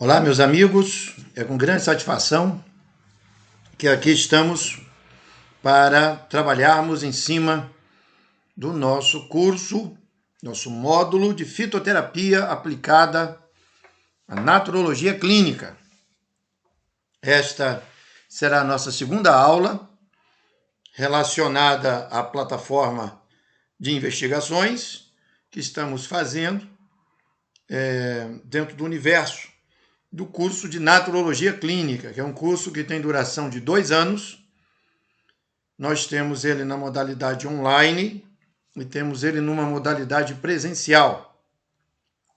Olá, meus amigos, é com grande satisfação que aqui estamos para trabalharmos em cima do nosso curso, nosso módulo de fitoterapia aplicada à naturologia clínica. Esta será a nossa segunda aula relacionada à plataforma de investigações que estamos fazendo dentro do universo do curso de Naturologia Clínica, que é um curso que tem duração de 2 anos. Nós temos ele na modalidade online e temos ele numa modalidade presencial.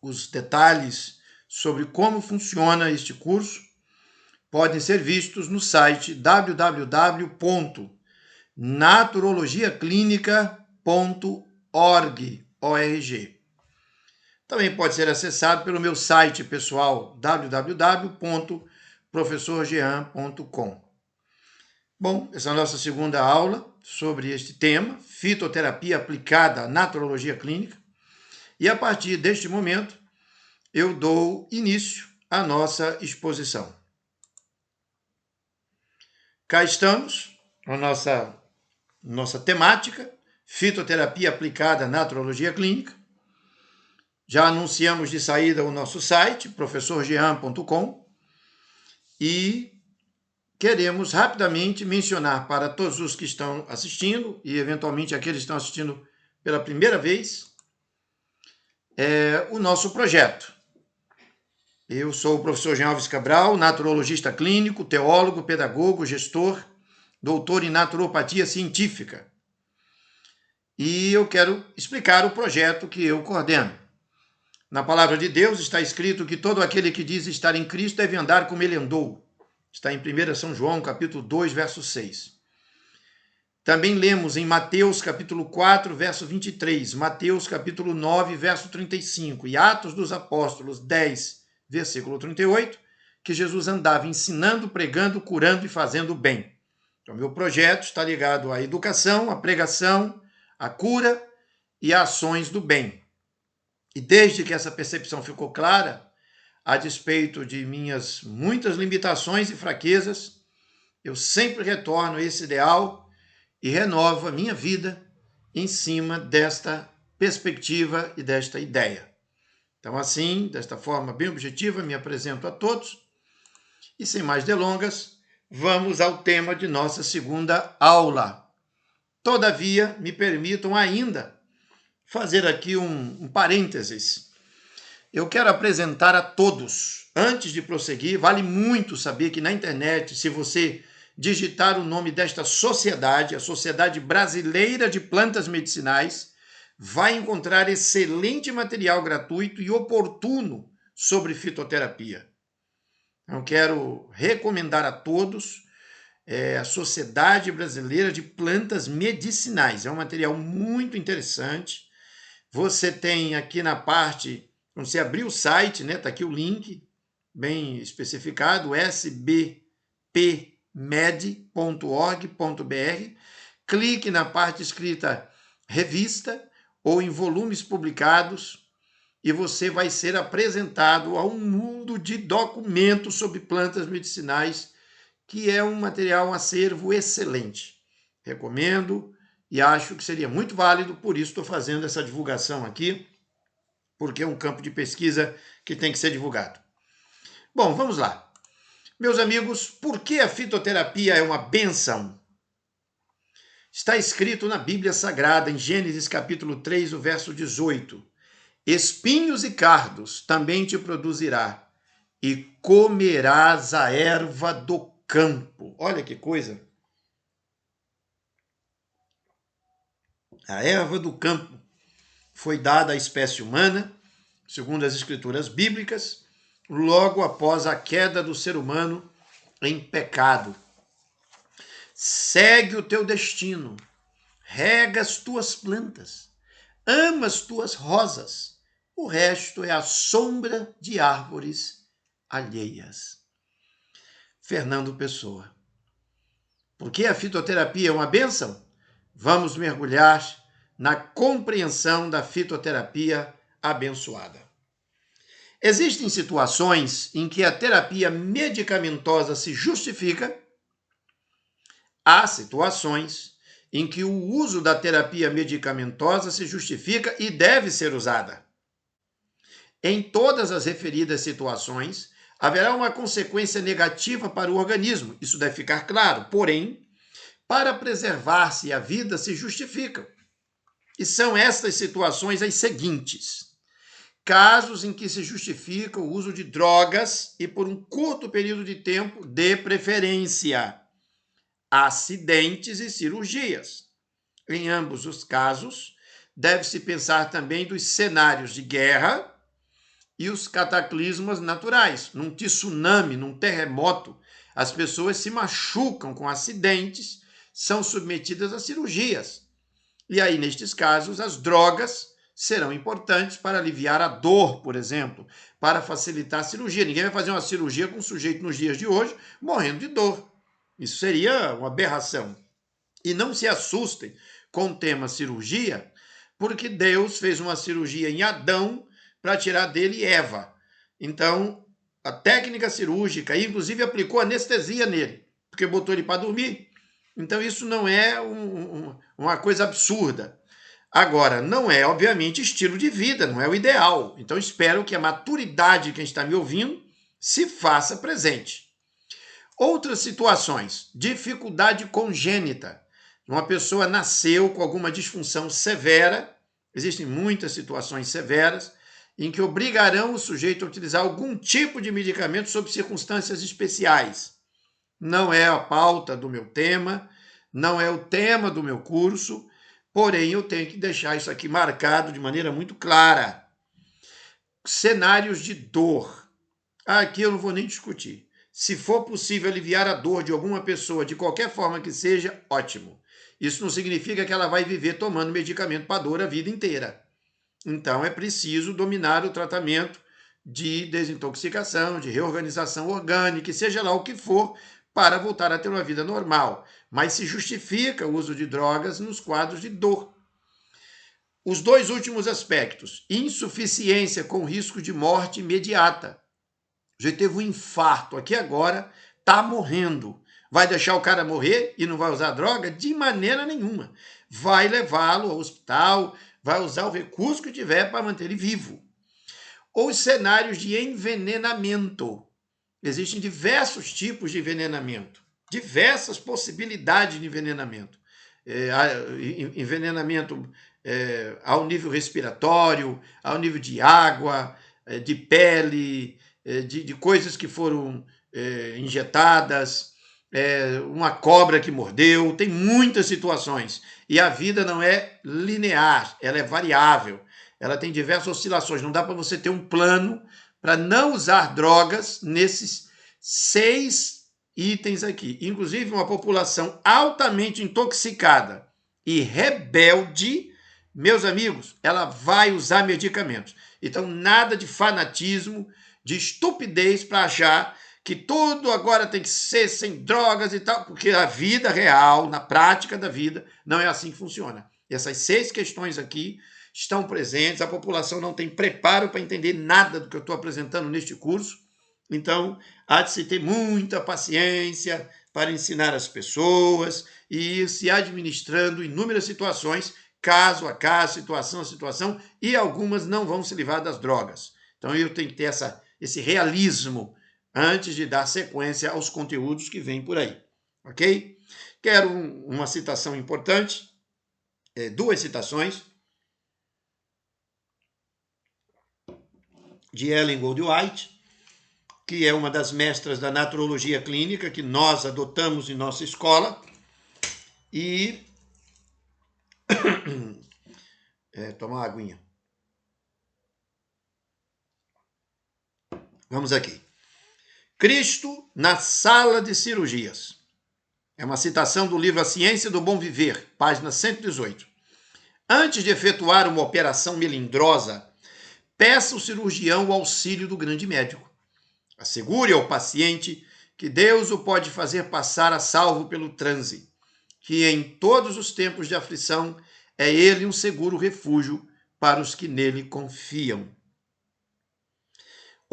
Os detalhes sobre como funciona este curso podem ser vistos no site www.naturologiaclinica.org. Também pode ser acessado pelo meu site pessoal, www.professorjean.com. Bom, essa é a nossa segunda aula sobre este tema, fitoterapia aplicada à naturologia clínica. E a partir deste momento, eu dou início à nossa exposição. Cá estamos, a nossa temática, fitoterapia aplicada à naturologia clínica. Já anunciamos de saída o nosso site, professorjean.com, e queremos rapidamente mencionar para todos os que estão assistindo, e eventualmente aqueles que estão assistindo pela primeira vez, o nosso projeto. Eu sou o professor Jean Alves Cabral, naturologista clínico, teólogo, pedagogo, gestor, doutor em naturopatia científica. E eu quero explicar o projeto que eu coordeno. Na palavra de Deus está escrito que todo aquele que diz estar em Cristo deve andar como ele andou. Está em 1 São João, capítulo 2, verso 6. Também lemos em Mateus, capítulo 4, verso 23, Mateus, capítulo 9, verso 35, e Atos dos Apóstolos 10, versículo 38, que Jesus andava ensinando, pregando, curando e fazendo bem. Então, meu projeto está ligado à educação, à pregação, à cura e a ações do bem. E desde que essa percepção ficou clara, a despeito de minhas muitas limitações e fraquezas, eu sempre retorno a esse ideal e renovo a minha vida em cima desta perspectiva e desta ideia. Então, assim, desta forma bem objetiva, me apresento a todos e, sem mais delongas, vamos ao tema de nossa segunda aula. Todavia, me permitam ainda fazer aqui um parênteses. Eu quero apresentar a todos, antes de prosseguir, vale muito saber que na internet, se você digitar o nome desta sociedade, a Sociedade Brasileira de Plantas Medicinais, vai encontrar excelente material gratuito e oportuno sobre fitoterapia. Eu quero recomendar a todos a Sociedade Brasileira de Plantas Medicinais. É um material muito interessante. Você tem aqui na parte, quando você abrir o site, né, tá aqui o link, bem especificado, sbpmed.org.br. Clique na parte escrita revista ou em volumes publicados e você vai ser apresentado a um mundo de documentos sobre plantas medicinais, que é um material, um acervo excelente. Recomendo. E acho que seria muito válido, por isso estou fazendo essa divulgação aqui, porque é um campo de pesquisa que tem que ser divulgado. Bom, vamos lá. Meus amigos, por que a fitoterapia é uma bênção? Está escrito na Bíblia Sagrada, em Gênesis capítulo 3, o verso 18. Espinhos e cardos também te produzirá, e comerás a erva do campo. Olha que coisa! A erva do campo foi dada à espécie humana, segundo as escrituras bíblicas, logo após a queda do ser humano em pecado. Segue o teu destino, rega as tuas plantas, ama as tuas rosas, o resto é a sombra de árvores alheias. Fernando Pessoa. Por que a fitoterapia é uma bênção? Vamos mergulhar na compreensão da fitoterapia abençoada. Existem situações em que a terapia medicamentosa se justifica. Há situações em que o uso da terapia medicamentosa se justifica e deve ser usada. Em todas as referidas situações, haverá uma consequência negativa para o organismo, isso deve ficar claro, porém, para preservar-se a vida se justificam. E são estas situações as seguintes: casos em que se justifica o uso de drogas e por um curto período de tempo, de preferência, acidentes e cirurgias. Em ambos os casos, deve-se pensar também dos cenários de guerra e os cataclismos naturais. Num tsunami, num terremoto, as pessoas se machucam com acidentes, são submetidas a cirurgias. E aí, nestes casos, as drogas serão importantes para aliviar a dor, por exemplo, para facilitar a cirurgia. Ninguém vai fazer uma cirurgia com um sujeito nos dias de hoje morrendo de dor. Isso seria uma aberração. E não se assustem com o tema cirurgia, porque Deus fez uma cirurgia em Adão para tirar dele Eva. Então, a técnica cirúrgica, inclusive aplicou anestesia nele, porque botou ele para dormir. Então, isso não é uma coisa absurda. Agora, não é, obviamente, estilo de vida, não é o ideal. Então, espero que a maturidade de quem está me ouvindo se faça presente. Outras situações, dificuldade congênita. Uma pessoa nasceu com alguma disfunção severa, existem muitas situações severas, em que obrigarão o sujeito a utilizar algum tipo de medicamento sob circunstâncias especiais. Não é a pauta do meu tema, não é o tema do meu curso, porém eu tenho que deixar isso aqui marcado de maneira muito clara. Cenários de dor. Aqui eu não vou nem discutir. Se for possível aliviar a dor de alguma pessoa, de qualquer forma que seja, ótimo. Isso não significa que ela vai viver tomando medicamento para dor a vida inteira. Então, é preciso dominar o tratamento de desintoxicação, de reorganização orgânica, seja lá o que for, para voltar a ter uma vida normal. Mas se justifica o uso de drogas nos quadros de dor. Os dois últimos aspectos: insuficiência com risco de morte imediata. Já teve um infarto aqui agora, está morrendo. Vai deixar o cara morrer e não vai usar droga? De maneira nenhuma. Vai levá-lo ao hospital, vai usar o recurso que tiver para manter ele vivo. Os cenários de envenenamento. Existem diversos tipos de envenenamento, diversas possibilidades de envenenamento. Envenenamento ao nível respiratório, ao nível de água, de pele, de coisas que foram injetadas, uma cobra que mordeu, tem muitas situações. E a vida não é linear, ela é variável, ela tem diversas oscilações. Não dá para você ter um plano para não usar drogas nesses 6 itens aqui. Inclusive, uma população altamente intoxicada e rebelde, meus amigos, ela vai usar medicamentos. Então, nada de fanatismo, de estupidez para achar que tudo agora tem que ser sem drogas e tal, porque a vida real, na prática da vida, não é assim que funciona. Essas 6 questões aqui estão presentes, a população não tem preparo para entender nada do que eu estou apresentando neste curso, então há de se ter muita paciência para ensinar as pessoas e ir se administrando inúmeras situações, caso a caso, situação a situação, e algumas não vão se livrar das drogas. Então eu tenho que ter esse realismo antes de dar sequência aos conteúdos que vêm por aí, ok? Quero uma citação importante, 2 citações, de Ellen Goldwhite, que é uma das mestras da naturologia clínica, que nós adotamos em nossa escola, e... tomar uma aguinha. Vamos aqui. Cristo na sala de cirurgias. É uma citação do livro A Ciência do Bom Viver, página 118. Antes de efetuar uma operação melindrosa, peça ao cirurgião o auxílio do grande médico. Assegure ao paciente que Deus o pode fazer passar a salvo pelo transe, que em todos os tempos de aflição é ele um seguro refúgio para os que nele confiam.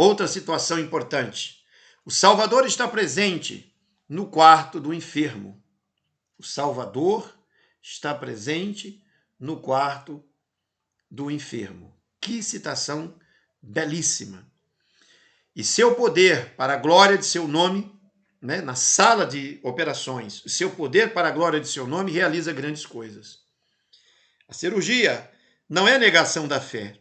Outra situação importante. O Salvador está presente no quarto do enfermo. O Salvador está presente no quarto do enfermo. Que citação belíssima. E seu poder para a glória de seu nome, né, na sala de operações, seu poder para a glória de seu nome realiza grandes coisas. A cirurgia não é negação da fé.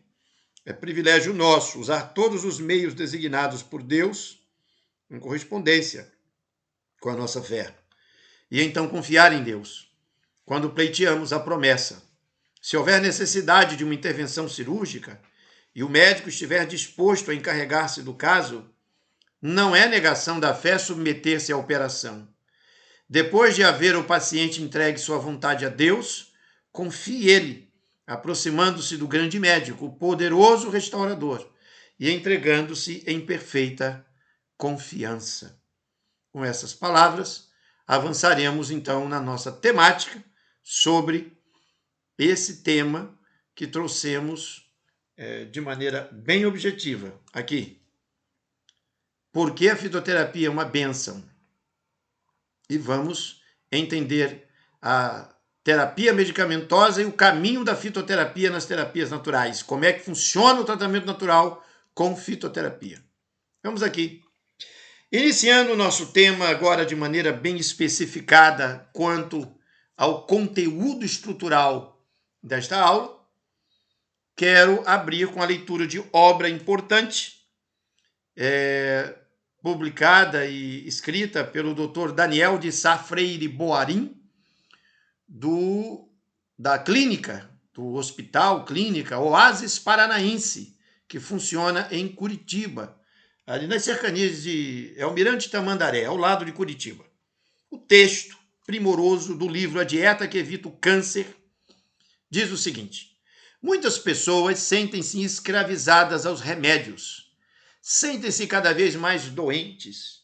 É privilégio nosso usar todos os meios designados por Deus em correspondência com a nossa fé. E então confiar em Deus, quando pleiteamos a promessa. Se houver necessidade de uma intervenção cirúrgica e o médico estiver disposto a encarregar-se do caso, não é negação da fé submeter-se à operação. Depois de haver o paciente entregue sua vontade a Deus, confie ele, aproximando-se do grande médico, o poderoso restaurador, e entregando-se em perfeita confiança. Com essas palavras, avançaremos então na nossa temática sobre esse tema que trouxemos de maneira bem objetiva aqui. Por que a fitoterapia é uma bênção? E vamos entender a terapia medicamentosa e o caminho da fitoterapia nas terapias naturais. Como é que funciona o tratamento natural com fitoterapia? Vamos aqui. Iniciando o nosso tema agora de maneira bem especificada quanto ao conteúdo estrutural desta aula, quero abrir com a leitura de obra importante, publicada e escrita pelo Dr. Daniel de Sá Freire Boarim, da clínica, do Hospital Clínica Oásis Paranaense, que funciona em Curitiba, ali nas cercanias de Almirante Tamandaré, ao lado de Curitiba. O texto primoroso do livro A Dieta que Evita o Câncer diz o seguinte: muitas pessoas sentem-se escravizadas aos remédios, sentem-se cada vez mais doentes.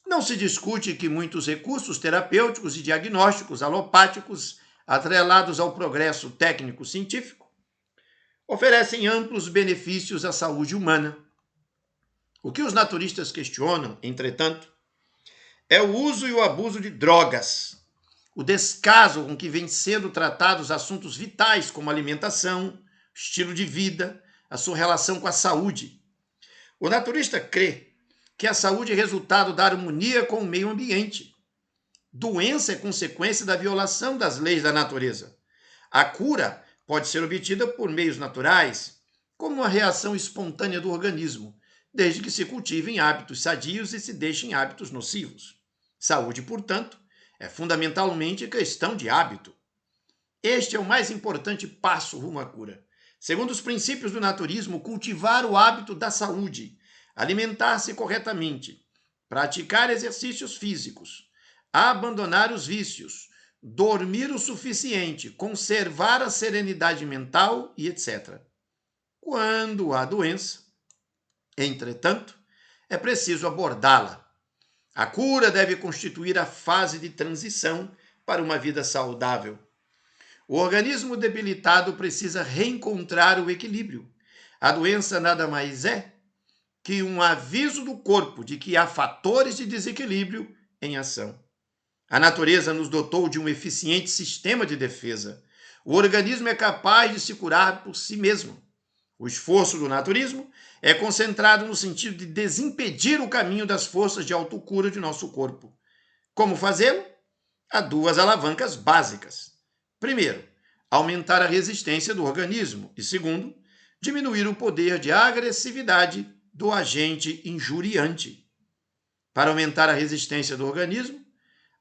Não se discute que muitos recursos terapêuticos e diagnósticos alopáticos, atrelados ao progresso técnico-científico, oferecem amplos benefícios à saúde humana. O que os naturistas questionam, entretanto, é o uso e o abuso de drogas, o descaso com que vêm sendo tratados assuntos vitais como alimentação, estilo de vida, a sua relação com a saúde. O naturista crê que a saúde é resultado da harmonia com o meio ambiente. Doença é consequência da violação das leis da natureza. A cura pode ser obtida por meios naturais, como uma reação espontânea do organismo, desde que se cultivem hábitos sadios e se deixem hábitos nocivos. Saúde, portanto, é fundamentalmente questão de hábito. Este é o mais importante passo rumo à cura. Segundo os princípios do naturismo, cultivar o hábito da saúde, alimentar-se corretamente, praticar exercícios físicos, abandonar os vícios, dormir o suficiente, conservar a serenidade mental e etc. Quando há doença, entretanto, é preciso abordá-la. A cura deve constituir a fase de transição para uma vida saudável. O organismo debilitado precisa reencontrar o equilíbrio. A doença nada mais é que um aviso do corpo de que há fatores de desequilíbrio em ação. A natureza nos dotou de um eficiente sistema de defesa. O organismo é capaz de se curar por si mesmo. O esforço do naturismo é concentrado no sentido de desimpedir o caminho das forças de autocura de nosso corpo. Como fazê-lo? Há duas alavancas básicas. Primeiro, aumentar a resistência do organismo. E segundo, diminuir o poder de agressividade do agente injuriante. Para aumentar a resistência do organismo,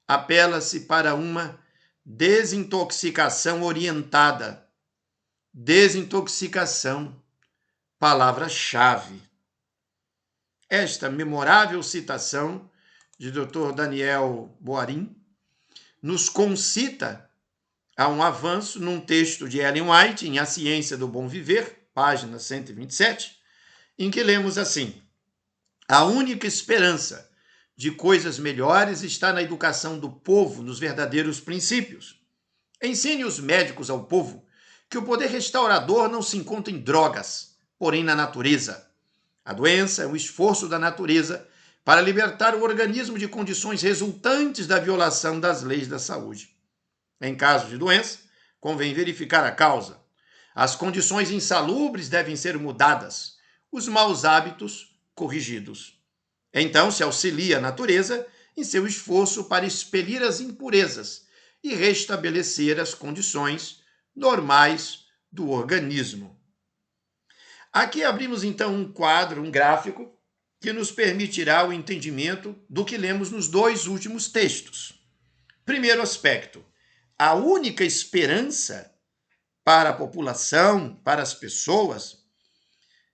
apela-se para uma desintoxicação orientada. Desintoxicação, palavra-chave. Esta memorável citação de Dr. Daniel Boarim nos concita a um avanço num texto de Ellen White, em A Ciência do Bom Viver, página 127, em que lemos assim: a única esperança de coisas melhores está na educação do povo nos verdadeiros princípios. Ensine os médicos ao povo que o poder restaurador não se encontra em drogas, porém na natureza. A doença é um esforço da natureza para libertar o organismo de condições resultantes da violação das leis da saúde. Em caso de doença, convém verificar a causa. As condições insalubres devem ser mudadas, os maus hábitos corrigidos. Então se auxilia a natureza em seu esforço para expelir as impurezas e restabelecer as condições normais do organismo. Aqui abrimos então um quadro, um gráfico, que nos permitirá o entendimento do que lemos nos dois últimos textos. Primeiro aspecto, a única esperança para a população, para as pessoas,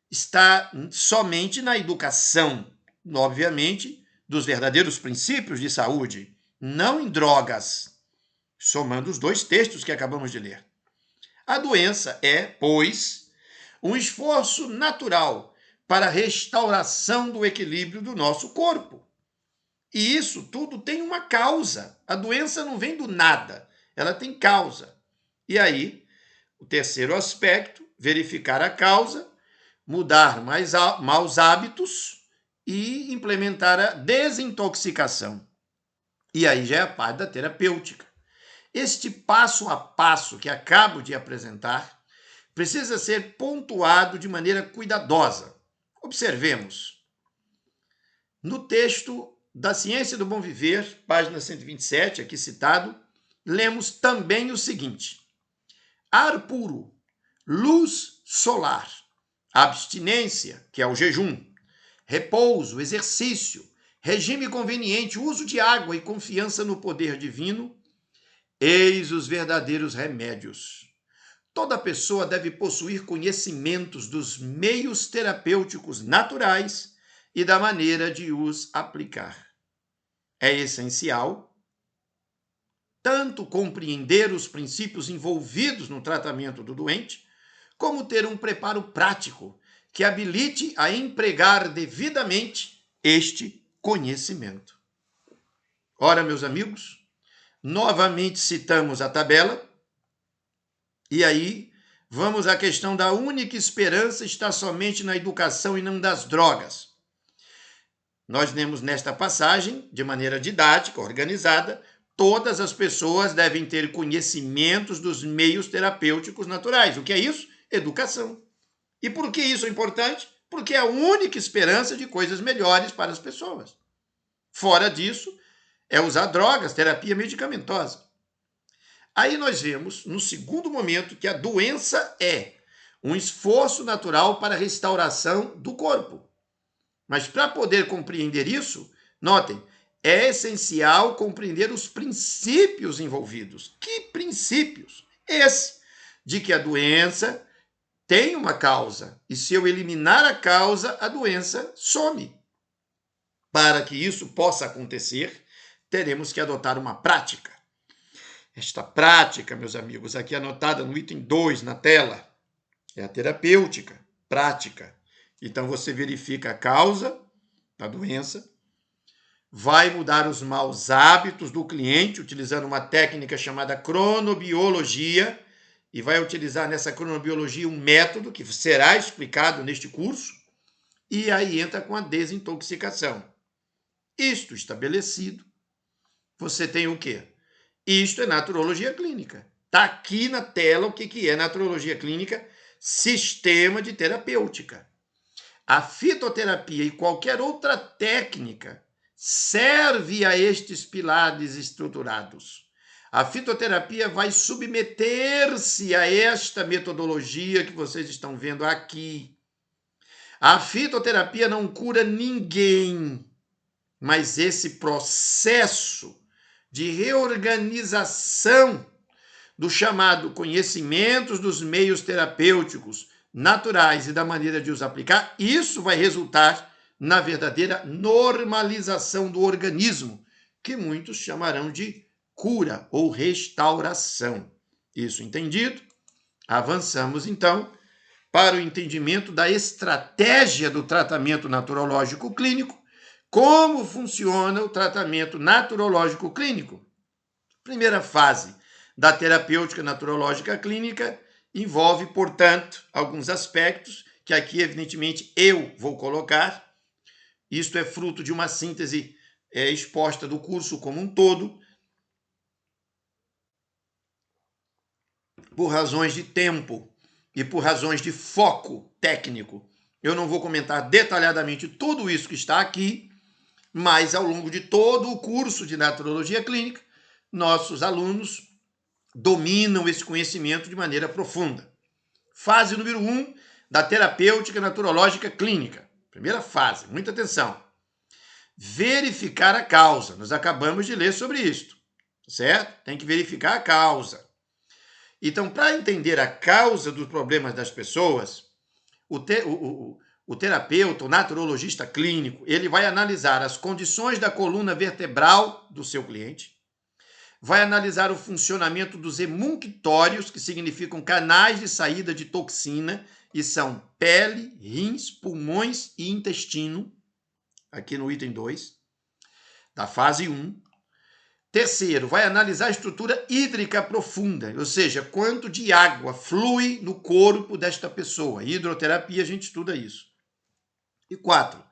está somente na educação, obviamente, dos verdadeiros princípios de saúde, não em drogas, somando os dois textos que acabamos de ler. A doença é, pois, um esforço natural para a restauração do equilíbrio do nosso corpo. E isso tudo tem uma causa. A doença não vem do nada, ela tem causa. E aí, o terceiro aspecto, verificar a causa, mudar maus hábitos e implementar a desintoxicação. E aí já é a parte da terapêutica. Este passo a passo que acabo de apresentar precisa ser pontuado de maneira cuidadosa. Observemos. No texto da Ciência do Bom Viver, página 127, aqui citado, lemos também o seguinte: ar puro, luz solar, abstinência, que é o jejum, repouso, exercício, regime conveniente, uso de água e confiança no poder divino, eis os verdadeiros remédios. Toda pessoa deve possuir conhecimentos dos meios terapêuticos naturais e da maneira de os aplicar. É essencial tanto compreender os princípios envolvidos no tratamento do doente, como ter um preparo prático que habilite a empregar devidamente este conhecimento. Ora, meus amigos, novamente citamos a tabela, e aí vamos à questão da única esperança está somente na educação e não das drogas. Nós lemos nesta passagem, de maneira didática, organizada, todas as pessoas devem ter conhecimentos dos meios terapêuticos naturais. O que é isso? Educação. E por que isso é importante? Porque é a única esperança de coisas melhores para as pessoas. Fora disso, é usar drogas, terapia medicamentosa. Aí nós vemos, no segundo momento, que a doença é um esforço natural para a restauração do corpo. Mas para poder compreender isso, notem, é essencial compreender os princípios envolvidos. Que princípios? Esse, de que a doença tem uma causa, e se eu eliminar a causa, a doença some. Para que isso possa acontecer, teremos que adotar uma prática. Esta prática, meus amigos, aqui anotada no item 2 na tela, é a terapêutica, prática. Então você verifica a causa da doença, vai mudar os maus hábitos do cliente utilizando uma técnica chamada cronobiologia e vai utilizar nessa cronobiologia um método que será explicado neste curso e aí entra com a desintoxicação. Isto estabelecido, você tem o quê? Isto é naturologia clínica. Está aqui na tela o que é naturologia clínica, sistema de terapêutica. A fitoterapia e qualquer outra técnica serve a estes pilares estruturados. A fitoterapia vai submeter-se a esta metodologia que vocês estão vendo aqui. A fitoterapia não cura ninguém, mas esse processo de reorganização do chamado conhecimentos dos meios terapêuticos naturais e da maneira de os aplicar, isso vai resultar na verdadeira normalização do organismo, que muitos chamarão de cura ou restauração. Isso entendido? Avançamos, então, para o entendimento da estratégia do tratamento naturológico clínico. Como funciona o tratamento naturológico clínico? Primeira fase da terapêutica naturológica clínica envolve, portanto, alguns aspectos que aqui, evidentemente, eu vou colocar. Isto é fruto de uma síntese exposta do curso como um todo. Por razões de tempo e por razões de foco técnico, eu não vou comentar detalhadamente tudo isso que está aqui, mas ao longo de todo o curso de naturologia clínica, nossos alunos dominam esse conhecimento de maneira profunda. Fase número 1 da terapêutica naturológica clínica. Primeira fase, muita atenção. Verificar a causa. Nós acabamos de ler sobre isto, certo? Tem que verificar a causa. Então, para entender a causa dos problemas das pessoas, o terapeuta, o naturologista clínico, ele vai analisar as condições da coluna vertebral do seu cliente, vai analisar o funcionamento dos emunctórios, que significam canais de saída de toxina, e são pele, rins, pulmões e intestino, aqui no item 2, da fase 1. Terceiro, vai analisar a estrutura hídrica profunda, ou seja, quanto de água flui no corpo desta pessoa. Hidroterapia, a gente estuda isso. E 4,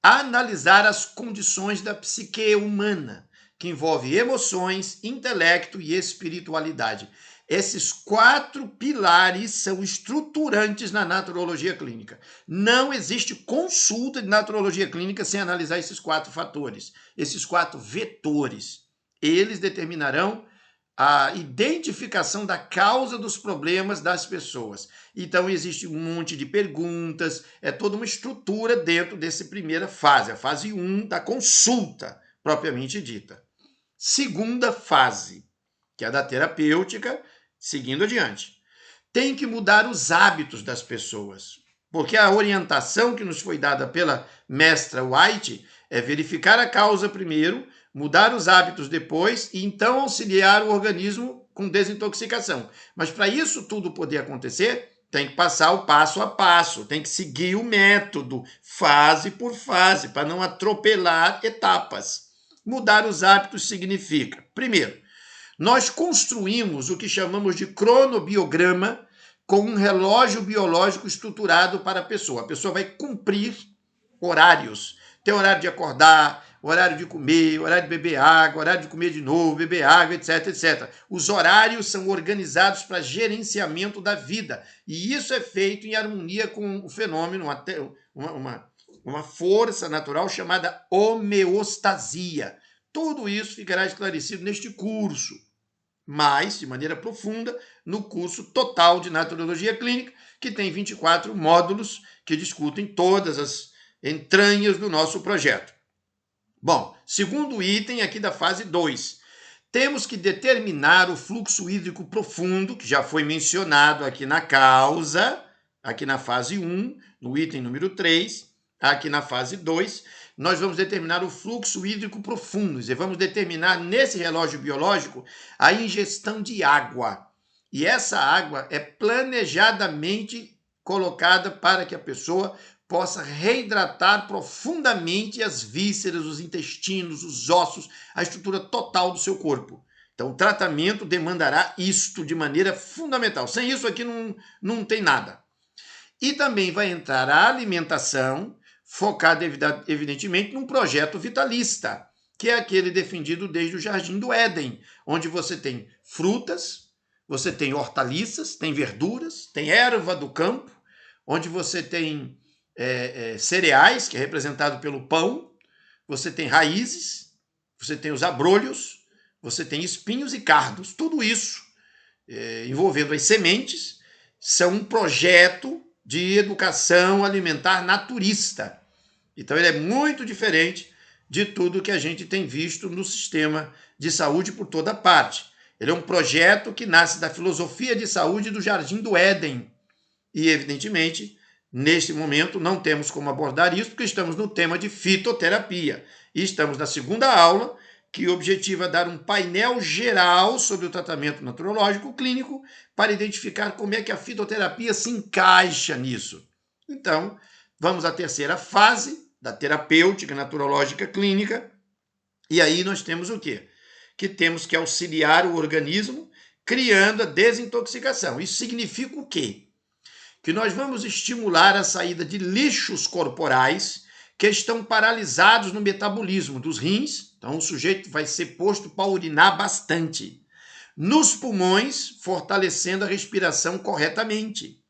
analisar as condições da psique humana, que envolve emoções, intelecto e espiritualidade. Esses 4 pilares são estruturantes na naturologia clínica. Não existe consulta de naturologia clínica sem analisar esses 4 fatores, esses 4 vetores. Eles determinarão a identificação da causa dos problemas das pessoas. Então, existe um monte de perguntas, é toda uma estrutura dentro dessa primeira fase, a fase 1 da consulta, propriamente dita. Segunda fase, que é a da terapêutica, seguindo adiante. Tem que mudar os hábitos das pessoas, porque a orientação que nos foi dada pela mestra White é verificar a causa primeiro, mudar os hábitos depois e então auxiliar o organismo com desintoxicação. Mas para isso tudo poder acontecer, tem que passar o passo a passo, tem que seguir o método, fase por fase, para não atropelar etapas. Mudar os hábitos significa, primeiro, nós construímos o que chamamos de cronobiograma com um relógio biológico estruturado para a pessoa. A pessoa vai cumprir horários. Tem horário de acordar, horário de comer, horário de beber água, horário de comer de novo, beber água, etc, etc. Os horários são organizados para gerenciamento da vida. E isso é feito em harmonia com o fenômeno, uma força natural chamada homeostasia. Tudo isso ficará esclarecido neste curso, mas de maneira profunda no curso total de naturologia clínica, que tem 24 módulos que discutem todas as entranhas do nosso projeto. Bom, segundo item aqui da fase 2, temos que determinar o fluxo hídrico profundo, que já foi mencionado aqui na causa, aqui na fase 1, no item número 3, aqui na fase 2, nós vamos determinar o fluxo hídrico profundo, e vamos determinar nesse relógio biológico a ingestão de água. E essa água é planejadamente colocada para que a pessoa possa reidratar profundamente as vísceras, os intestinos, os ossos, a estrutura total do seu corpo. Então, o tratamento demandará isto de maneira fundamental. Sem isso aqui não tem nada. E também vai entrar a alimentação, focada, evidentemente, num projeto vitalista, que é aquele defendido desde o Jardim do Éden, onde você tem frutas, você tem hortaliças, tem verduras, tem erva do campo, onde você tem cereais, que é representado pelo pão, você tem raízes, você tem os abrolhos, você tem espinhos e cardos. Tudo isso, envolvendo as sementes, são um projeto de educação alimentar naturista. Então, ele é muito diferente de tudo que a gente tem visto no sistema de saúde por toda parte. Ele é um projeto que nasce da filosofia de saúde do Jardim do Éden. E, evidentemente, neste momento, não temos como abordar isso, porque estamos no tema de fitoterapia. E estamos na segunda aula, que objetiva dar um painel geral sobre o tratamento naturológico clínico para identificar como é que a fitoterapia se encaixa nisso. Então, vamos à terceira fase da terapêutica naturológica clínica. E aí nós temos o quê? Que temos que auxiliar o organismo criando a desintoxicação. Isso significa o quê? que nós vamos estimular a saída de lixos corporais que estão paralisados no metabolismo dos rins. Então, o sujeito vai ser posto para urinar bastante. Nos pulmões, fortalecendo a respiração corretamente.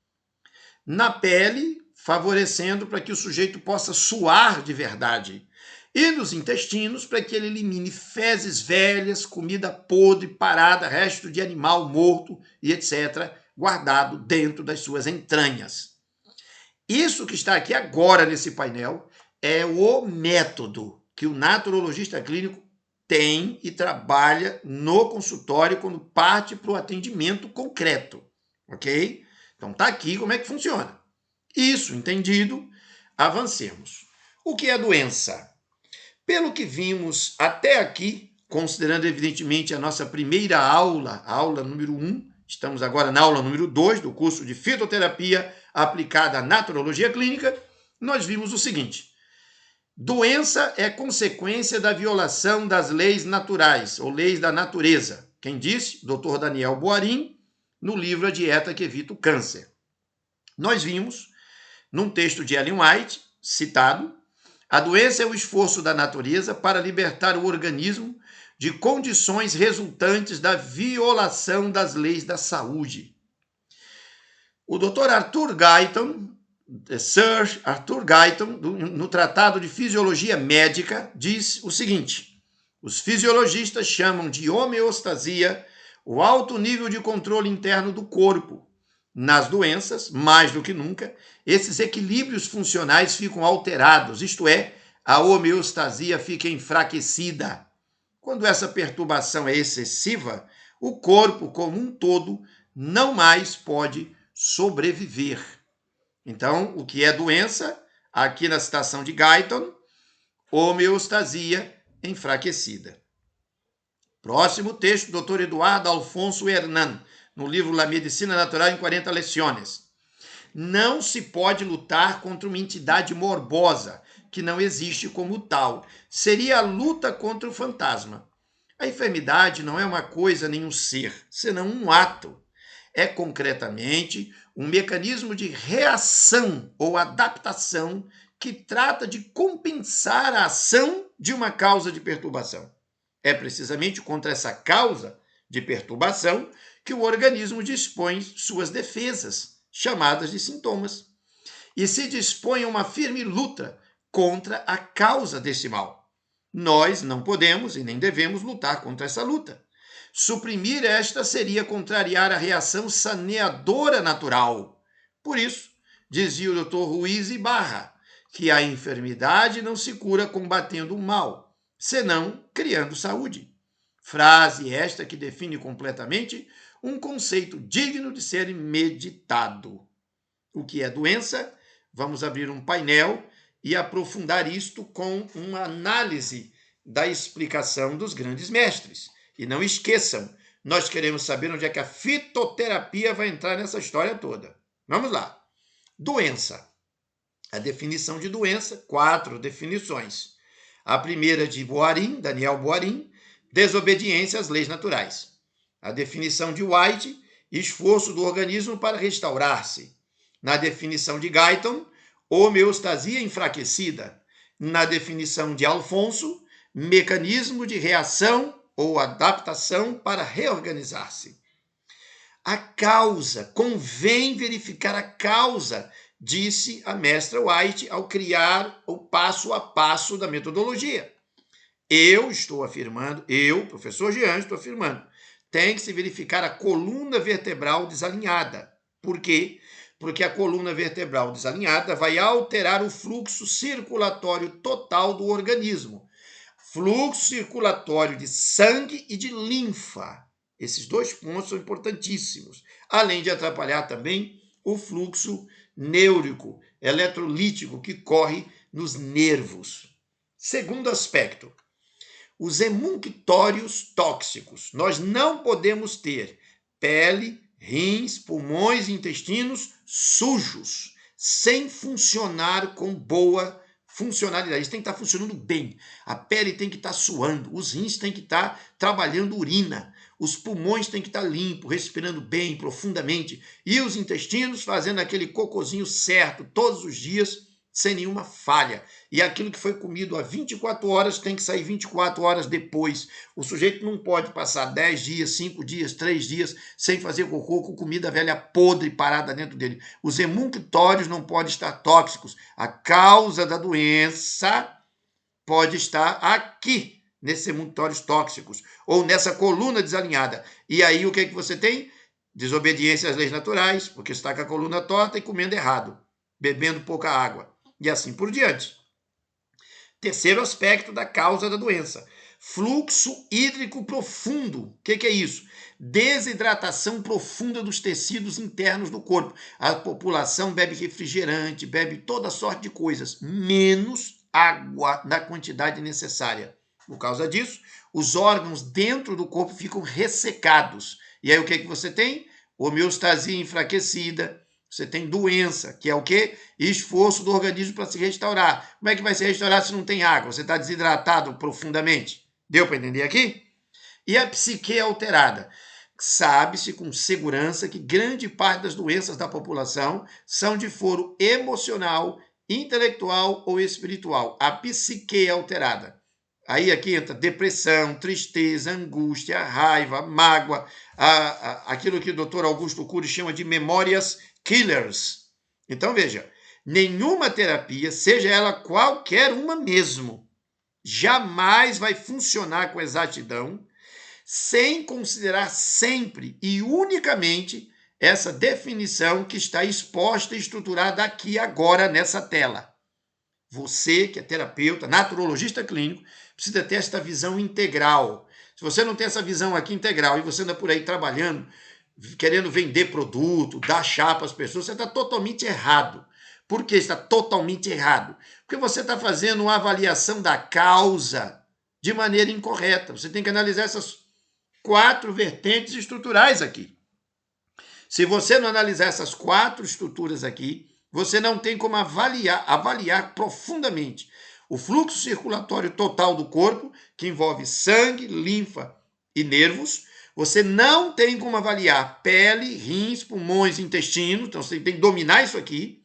Na pele, favorecendo para que o sujeito possa suar de verdade. E nos intestinos, para que ele elimine fezes velhas, comida podre, parada, resto de animal morto e etc., guardado dentro das suas entranhas. Isso que está aqui agora nesse painel é o método que o naturologista clínico tem e trabalha no consultório quando parte para o atendimento concreto, ok? Então tá aqui como é que funciona. Isso entendido, avancemos. O que é doença? Pelo que vimos até aqui, considerando evidentemente a nossa primeira aula, a aula número 1, estamos agora na aula número 2 do curso de fitoterapia aplicada à naturologia clínica, nós vimos o seguinte: doença é consequência da violação das leis naturais, ou leis da natureza. Quem disse? Dr. Daniel Boarin, no livro A Dieta que Evita o Câncer. Nós vimos, num texto de Ellen White, citado, a doença é o esforço da natureza para libertar o organismo de condições resultantes da violação das leis da saúde. O Dr. Arthur Guyton, Sir Arthur Guyton, no Tratado de Fisiologia Médica, diz o seguinte: os fisiologistas chamam de homeostasia o alto nível de controle interno do corpo. Nas doenças, mais do que nunca, esses equilíbrios funcionais ficam alterados, isto é, a homeostasia fica enfraquecida. Quando essa perturbação é excessiva, o corpo como um todo não mais pode sobreviver. Então, o que é doença? Aqui na citação de Guyton, homeostasia enfraquecida. Próximo texto, Dr. Eduardo Alfonso Hernan, no livro La Medicina Natural em 40 Leções. Não se pode lutar contra uma entidade morbosa, que não existe como tal. Seria a luta contra o fantasma. A enfermidade não é uma coisa nem um ser, senão um ato. É concretamente um mecanismo de reação ou adaptação que trata de compensar a ação de uma causa de perturbação. É precisamente contra essa causa de perturbação que o organismo dispõe suas defesas, chamadas de sintomas, e se dispõe a uma firme luta contra a causa desse mal. Nós não podemos e nem devemos lutar contra essa luta. Suprimir esta seria contrariar a reação saneadora natural. Por isso, dizia o Dr. Ruiz Ibarra, que a enfermidade não se cura combatendo o mal, senão criando saúde. Frase esta que define completamente um conceito digno de ser meditado. O que é doença? Vamos abrir um painel e aprofundar isto com uma análise da explicação dos grandes mestres. E não esqueçam, nós queremos saber onde é que a fitoterapia vai entrar nessa história toda. Vamos lá. Doença. A definição de doença, 4 definições. A primeira de Boarin, Daniel Boarin, desobediência às leis naturais. A definição de White, esforço do organismo para restaurar-se. Na definição de Guyton, homeostasia enfraquecida. Na definição de Alfonso, mecanismo de reação ou adaptação para reorganizar-se. A causa, convém verificar a causa, disse a mestra White ao criar o passo a passo da metodologia. Eu estou afirmando, professor Jean, estou afirmando, tem que se verificar a coluna vertebral desalinhada. Por quê? Porque a coluna vertebral desalinhada vai alterar o fluxo circulatório total do organismo. Fluxo circulatório de sangue e de linfa. Esses 2 pontos são importantíssimos, além de atrapalhar também o fluxo neúrico, eletrolítico, que corre nos nervos. Segundo aspecto, os emunctórios tóxicos. Nós não podemos ter pele, rins, pulmões e intestinos sujos, sem funcionar com boa funcionalidade. Eles têm que estar funcionando bem. A pele tem que estar suando, os rins têm que estar trabalhando urina, os pulmões têm que estar limpos, respirando bem, profundamente, e os intestinos fazendo aquele cocôzinho certo todos os dias, sem nenhuma falha. E aquilo que foi comido há 24 horas tem que sair 24 horas depois. O sujeito não pode passar 10 dias, 5 dias, 3 dias sem fazer cocô com comida velha podre parada dentro dele. Os emunctórios não podem estar tóxicos. A causa da doença pode estar aqui, nesses emunctórios tóxicos, ou nessa coluna desalinhada. E aí o que é que você tem? Desobediência às leis naturais, porque você está com a coluna torta e comendo errado, bebendo pouca água. E assim por diante. Terceiro aspecto da causa da doença. Fluxo hídrico profundo. O que é isso? Desidratação profunda dos tecidos internos do corpo. A população bebe refrigerante, bebe toda sorte de coisas, menos água na quantidade necessária. Por causa disso, os órgãos dentro do corpo ficam ressecados. E aí o que você tem? Homeostasia enfraquecida. Você tem doença, que é o quê? Esforço do organismo para se restaurar. Como é que vai se restaurar se não tem água? Você está desidratado profundamente. Deu para entender aqui? E a psique alterada. Sabe-se com segurança que grande parte das doenças da população são de foro emocional, intelectual ou espiritual. A psique alterada. Aí aqui entra depressão, tristeza, angústia, raiva, mágoa, aquilo que o Dr. Augusto Cury chama de memórias killers. Então, veja, nenhuma terapia, seja ela qualquer uma mesmo, jamais vai funcionar com exatidão sem considerar sempre e unicamente essa definição que está exposta e estruturada aqui agora nessa tela. Você, que é terapeuta, naturologista clínico, precisa ter esta visão integral. Se você não tem essa visão aqui integral e você anda por aí trabalhando, querendo vender produto, dar chá para as pessoas, você está totalmente errado. Por que está totalmente errado? Porque você está fazendo uma avaliação da causa de maneira incorreta. Você tem que analisar essas 4 vertentes estruturais aqui. Se você não analisar essas 4 estruturas aqui, você não tem como avaliar profundamente o fluxo circulatório total do corpo, que envolve sangue, linfa e nervos. Você não tem como avaliar pele, rins, pulmões, intestino, então você tem que dominar isso aqui.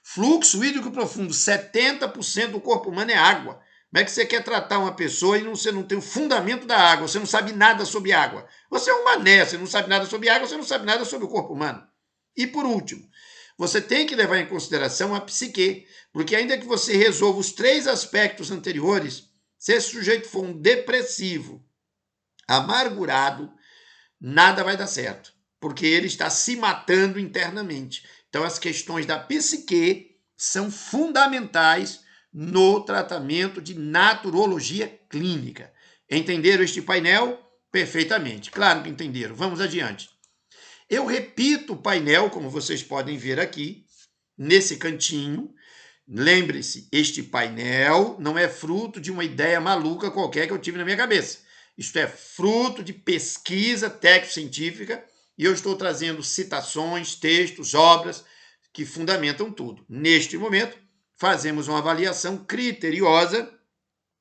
Fluxo hídrico profundo, 70% do corpo humano é água. Como é que você quer tratar uma pessoa e você não tem o fundamento da água, você não sabe nada sobre água? Você é um mané, você não sabe nada sobre água, você não sabe nada sobre o corpo humano. E por último, você tem que levar em consideração a psique, porque ainda que você resolva os 3 aspectos anteriores, se esse sujeito for um depressivo, amargurado, nada vai dar certo, porque ele está se matando internamente. Então, as questões da psique são fundamentais no tratamento de naturologia clínica. Entenderam este painel? Perfeitamente. Claro que entenderam. Vamos adiante. Eu repito o painel, como vocês podem ver aqui, nesse cantinho. Lembre-se, este painel não é fruto de uma ideia maluca qualquer que eu tive na minha cabeça. Isto é fruto de pesquisa técnico-científica e eu estou trazendo citações, textos, obras que fundamentam tudo. Neste momento, fazemos uma avaliação criteriosa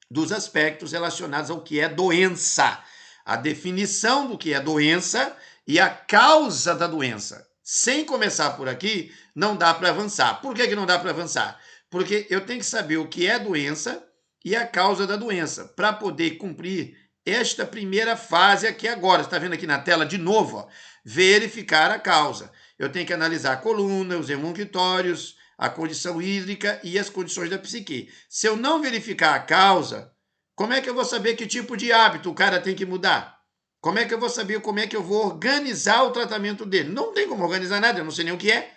dos aspectos relacionados ao que é doença, a definição do que é doença e a causa da doença. Sem começar por aqui, não dá para avançar. Por que não dá para avançar? Porque eu tenho que saber o que é doença e a causa da doença, para poder cumprir esta primeira fase aqui agora. Você está vendo aqui na tela de novo, ó, verificar a causa. Eu tenho que analisar a coluna, os emunctórios, a condição hídrica e as condições da psique. Se eu não verificar a causa, como é que eu vou saber que tipo de hábito o cara tem que mudar? Como é que eu vou saber como é que eu vou organizar o tratamento dele? Não tem como organizar nada, eu não sei nem o que é.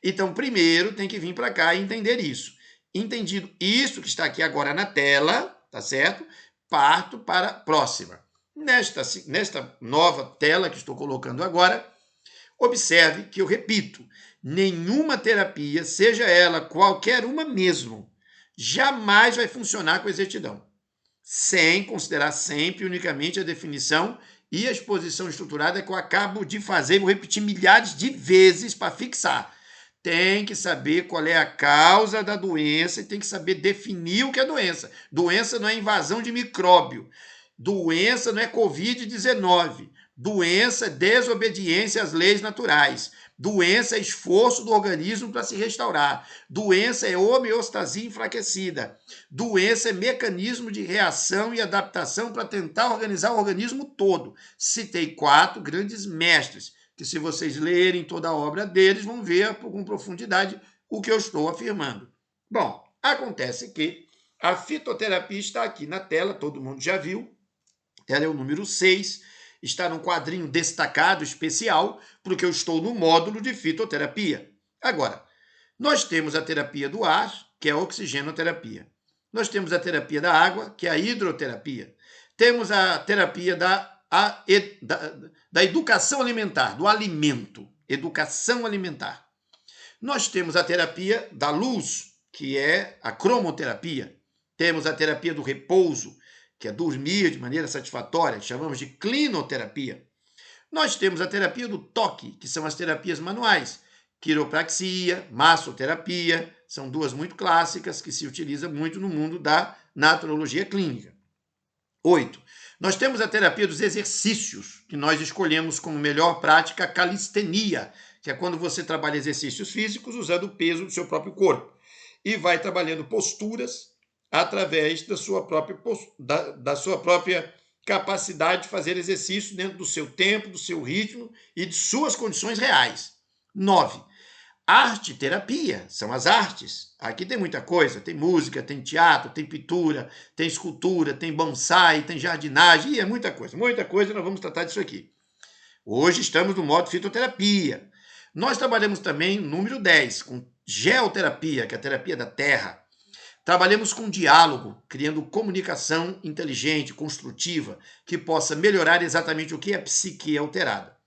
Então, primeiro tem que vir para cá e entender isso. Entendido isso que está aqui agora na tela, tá certo? Parto para a próxima. Nesta nova tela que estou colocando agora, observe que eu repito, nenhuma terapia, seja ela qualquer uma mesmo, jamais vai funcionar com exatidão, sem considerar sempre unicamente a definição e a exposição estruturada que eu acabo de fazer, vou repetir milhares de vezes para fixar. Tem que saber qual é a causa da doença e tem que saber definir o que é doença. Doença não é invasão de micróbio. Doença não é Covid-19. Doença é desobediência às leis naturais. Doença é esforço do organismo para se restaurar. Doença é homeostasia enfraquecida. Doença é mecanismo de reação e adaptação para tentar organizar o organismo todo. Citei 4 grandes mestres, que se vocês lerem toda a obra deles, vão ver com profundidade o que eu estou afirmando. Bom, acontece que a fitoterapia está aqui na tela, todo mundo já viu. Ela é o número 6. Está num quadrinho destacado especial, porque eu estou no módulo de fitoterapia. Agora, nós temos a terapia do ar, que é a oxigenoterapia. Nós temos a terapia da água, que é a hidroterapia. Temos a terapia da educação alimentar, do alimento, educação alimentar. Nós temos a terapia da luz, que é a cromoterapia. Temos a terapia do repouso, que é dormir de maneira satisfatória, chamamos de clinoterapia. Nós temos a terapia do toque, que são as terapias manuais, quiropraxia, massoterapia, são 2 muito clássicas que se utiliza muito no mundo da naturologia clínica. 8. Nós temos a terapia dos exercícios, que nós escolhemos como melhor prática a calistenia, que é quando você trabalha exercícios físicos usando o peso do seu próprio corpo e vai trabalhando posturas através da sua própria capacidade de fazer exercício dentro do seu tempo, do seu ritmo e de suas condições reais. 9. Arte-terapia, são as artes. Aqui tem muita coisa, tem música, tem teatro, tem pintura, tem escultura, tem bonsai, tem jardinagem, e é muita coisa, nós vamos tratar disso aqui. Hoje estamos no modo fitoterapia. Nós trabalhamos também no número 10, com geoterapia, que é a terapia da terra. Trabalhamos com diálogo, criando comunicação inteligente, construtiva, que possa melhorar exatamente o que é a psique alterada.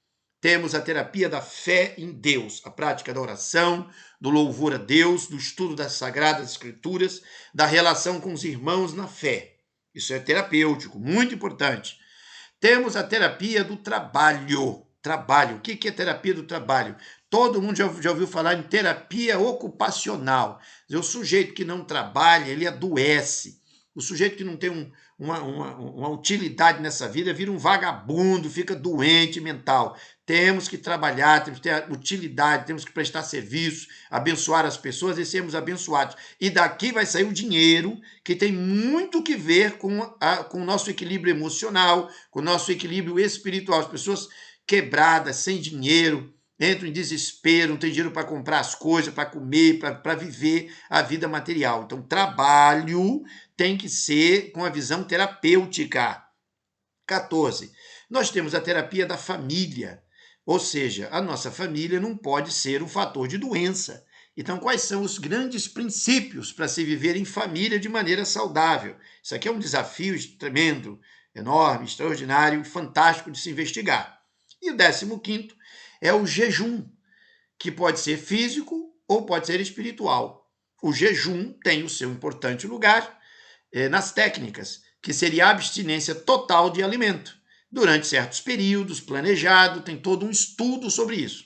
Temos a terapia da fé em Deus, a prática da oração, do louvor a Deus, do estudo das Sagradas Escrituras, da relação com os irmãos na fé. Isso é terapêutico, muito importante. Temos a terapia do trabalho. O que é terapia do trabalho? Todo mundo já ouviu falar em terapia ocupacional. O sujeito que não trabalha, ele adoece. O sujeito que não tem uma utilidade nessa vida vira um vagabundo, fica doente mental. Temos que trabalhar, temos que ter utilidade, temos que prestar serviço, abençoar as pessoas e sermos abençoados. E daqui vai sair o dinheiro, que tem muito que ver com o nosso equilíbrio emocional, com o nosso equilíbrio espiritual. As pessoas quebradas, sem dinheiro, entram em desespero, não tem dinheiro para comprar as coisas, para comer, para viver a vida material. Então, trabalho tem que ser com a visão terapêutica. 14. Nós temos a terapia da família, ou seja, a nossa família não pode ser um fator de doença. Então, quais são os grandes princípios para se viver em família de maneira saudável? Isso aqui é um desafio tremendo, enorme, extraordinário, fantástico de se investigar. E o 15º é o jejum, que pode ser físico ou pode ser espiritual. O jejum tem o seu importante lugar nas técnicas, que seria a abstinência total de alimento. Durante certos períodos, planejado, tem todo um estudo sobre isso.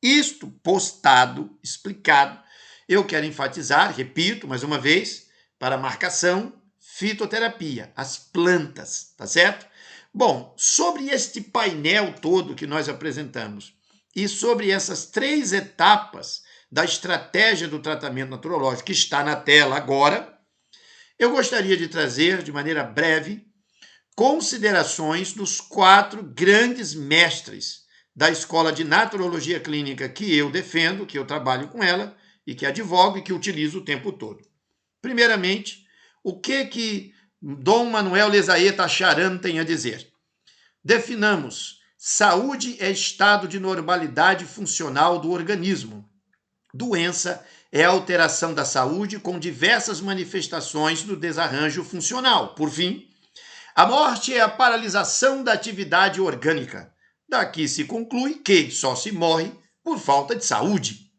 Isto postado, explicado, eu quero enfatizar, repito mais uma vez, para marcação, fitoterapia, as plantas, tá certo? Bom, sobre este painel todo que nós apresentamos e sobre essas 3 etapas da estratégia do tratamento naturológico que está na tela agora, eu gostaria de trazer, de maneira breve, considerações dos 4 grandes mestres da Escola de Naturologia Clínica que eu defendo, que eu trabalho com ela e que advogo e que utilizo o tempo todo. Primeiramente, o que Dom Manuel Lezaeta Charan tem a dizer? Definamos: saúde é estado de normalidade funcional do organismo. Doença é alteração da saúde com diversas manifestações do desarranjo funcional. Por fim, a morte é a paralisação da atividade orgânica. Daqui se conclui que só se morre por falta de saúde.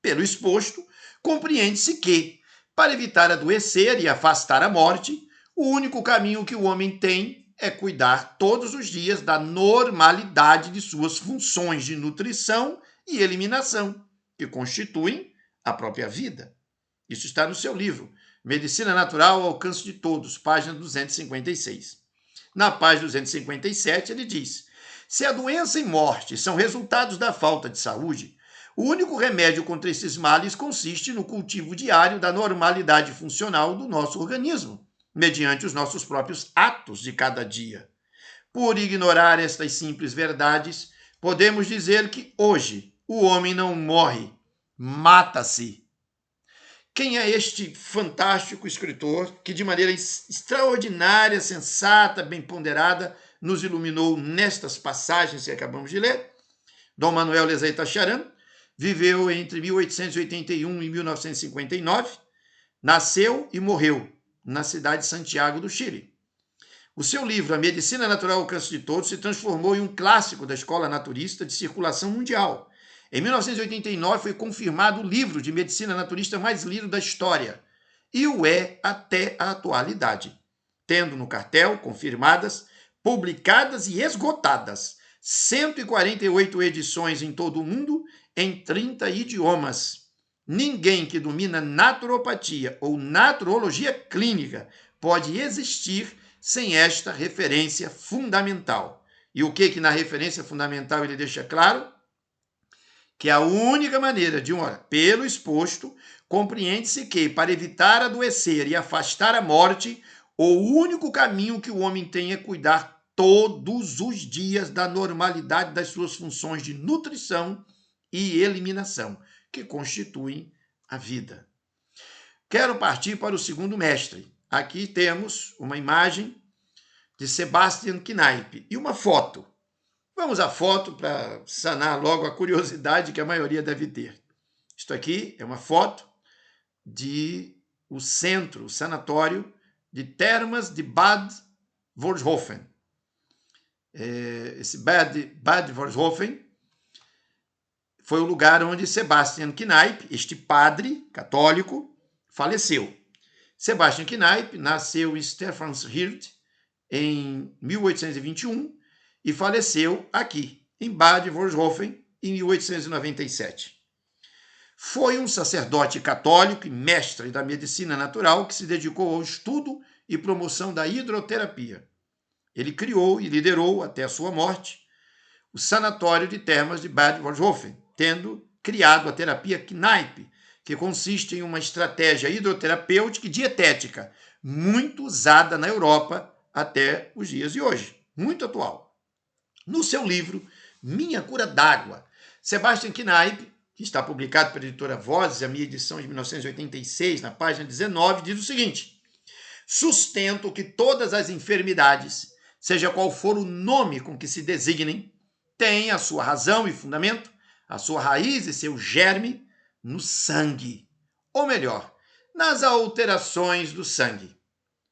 Pelo exposto, compreende-se que, para evitar adoecer e afastar a morte, o único caminho que o homem tem é cuidar todos os dias da normalidade de suas funções de nutrição e eliminação, que constituem a própria vida. Isso está no seu livro, Medicina Natural ao Alcance de Todos, página 256. Na página 257, ele diz: Se a doença e morte são resultados da falta de saúde, o único remédio contra esses males consiste no cultivo diário da normalidade funcional do nosso organismo, mediante os nossos próprios atos de cada dia. Por ignorar estas simples verdades, podemos dizer que hoje o homem não morre, mata-se. Quem é este fantástico escritor que, de maneira extraordinária, sensata, bem ponderada, nos iluminou nestas passagens que acabamos de ler? Dom Manuel Lezay Tacharan viveu entre 1881 e 1959, nasceu e morreu na cidade de Santiago do Chile. O seu livro, A Medicina Natural ao Alcance de Todos, se transformou em um clássico da escola naturista de circulação mundial. Em 1989 foi confirmado o livro de medicina naturista mais lido da história, e o é até a atualidade, tendo no cartel confirmadas, publicadas e esgotadas 148 edições em todo o mundo, em 30 idiomas. Ninguém que domina naturopatia ou naturologia clínica pode existir sem esta referência fundamental. E o que na referência fundamental ele deixa claro? Que a única maneira de pelo exposto, compreende-se que, para evitar adoecer e afastar a morte, o único caminho que o homem tem é cuidar todos os dias da normalidade das suas funções de nutrição e eliminação, que constituem a vida. Quero partir para o segundo mestre. Aqui temos uma imagem de Sebastian Kneipp e uma foto. Vamos à foto para sanar logo a curiosidade que a maioria deve ter. Isto aqui é uma foto o centro, o sanatório de Termas de Bad Wolfshofen. Esse Bad Wolfshofen foi o lugar onde Sebastian Kneipp, este padre católico, faleceu. Sebastian Kneipp nasceu em Stephanshirt em 1821 e faleceu aqui, em Bad Wolfshofen, em 1897. Foi um sacerdote católico e mestre da medicina natural que se dedicou ao estudo e promoção da hidroterapia. Ele criou e liderou, até a sua morte, o sanatório de termas de Bad Wolfshofen, tendo criado a terapia Kneipp, que consiste em uma estratégia hidroterapêutica e dietética muito usada na Europa até os dias de hoje, muito atual. No seu livro Minha Cura d'Água, Sebastian Kneipp, que está publicado pela editora Vozes, a minha edição de 1986, na página 19, diz o seguinte: sustento que todas as enfermidades, seja qual for o nome com que se designem, têm a sua razão e fundamento, a sua raiz e seu germe no sangue, ou melhor, nas alterações do sangue,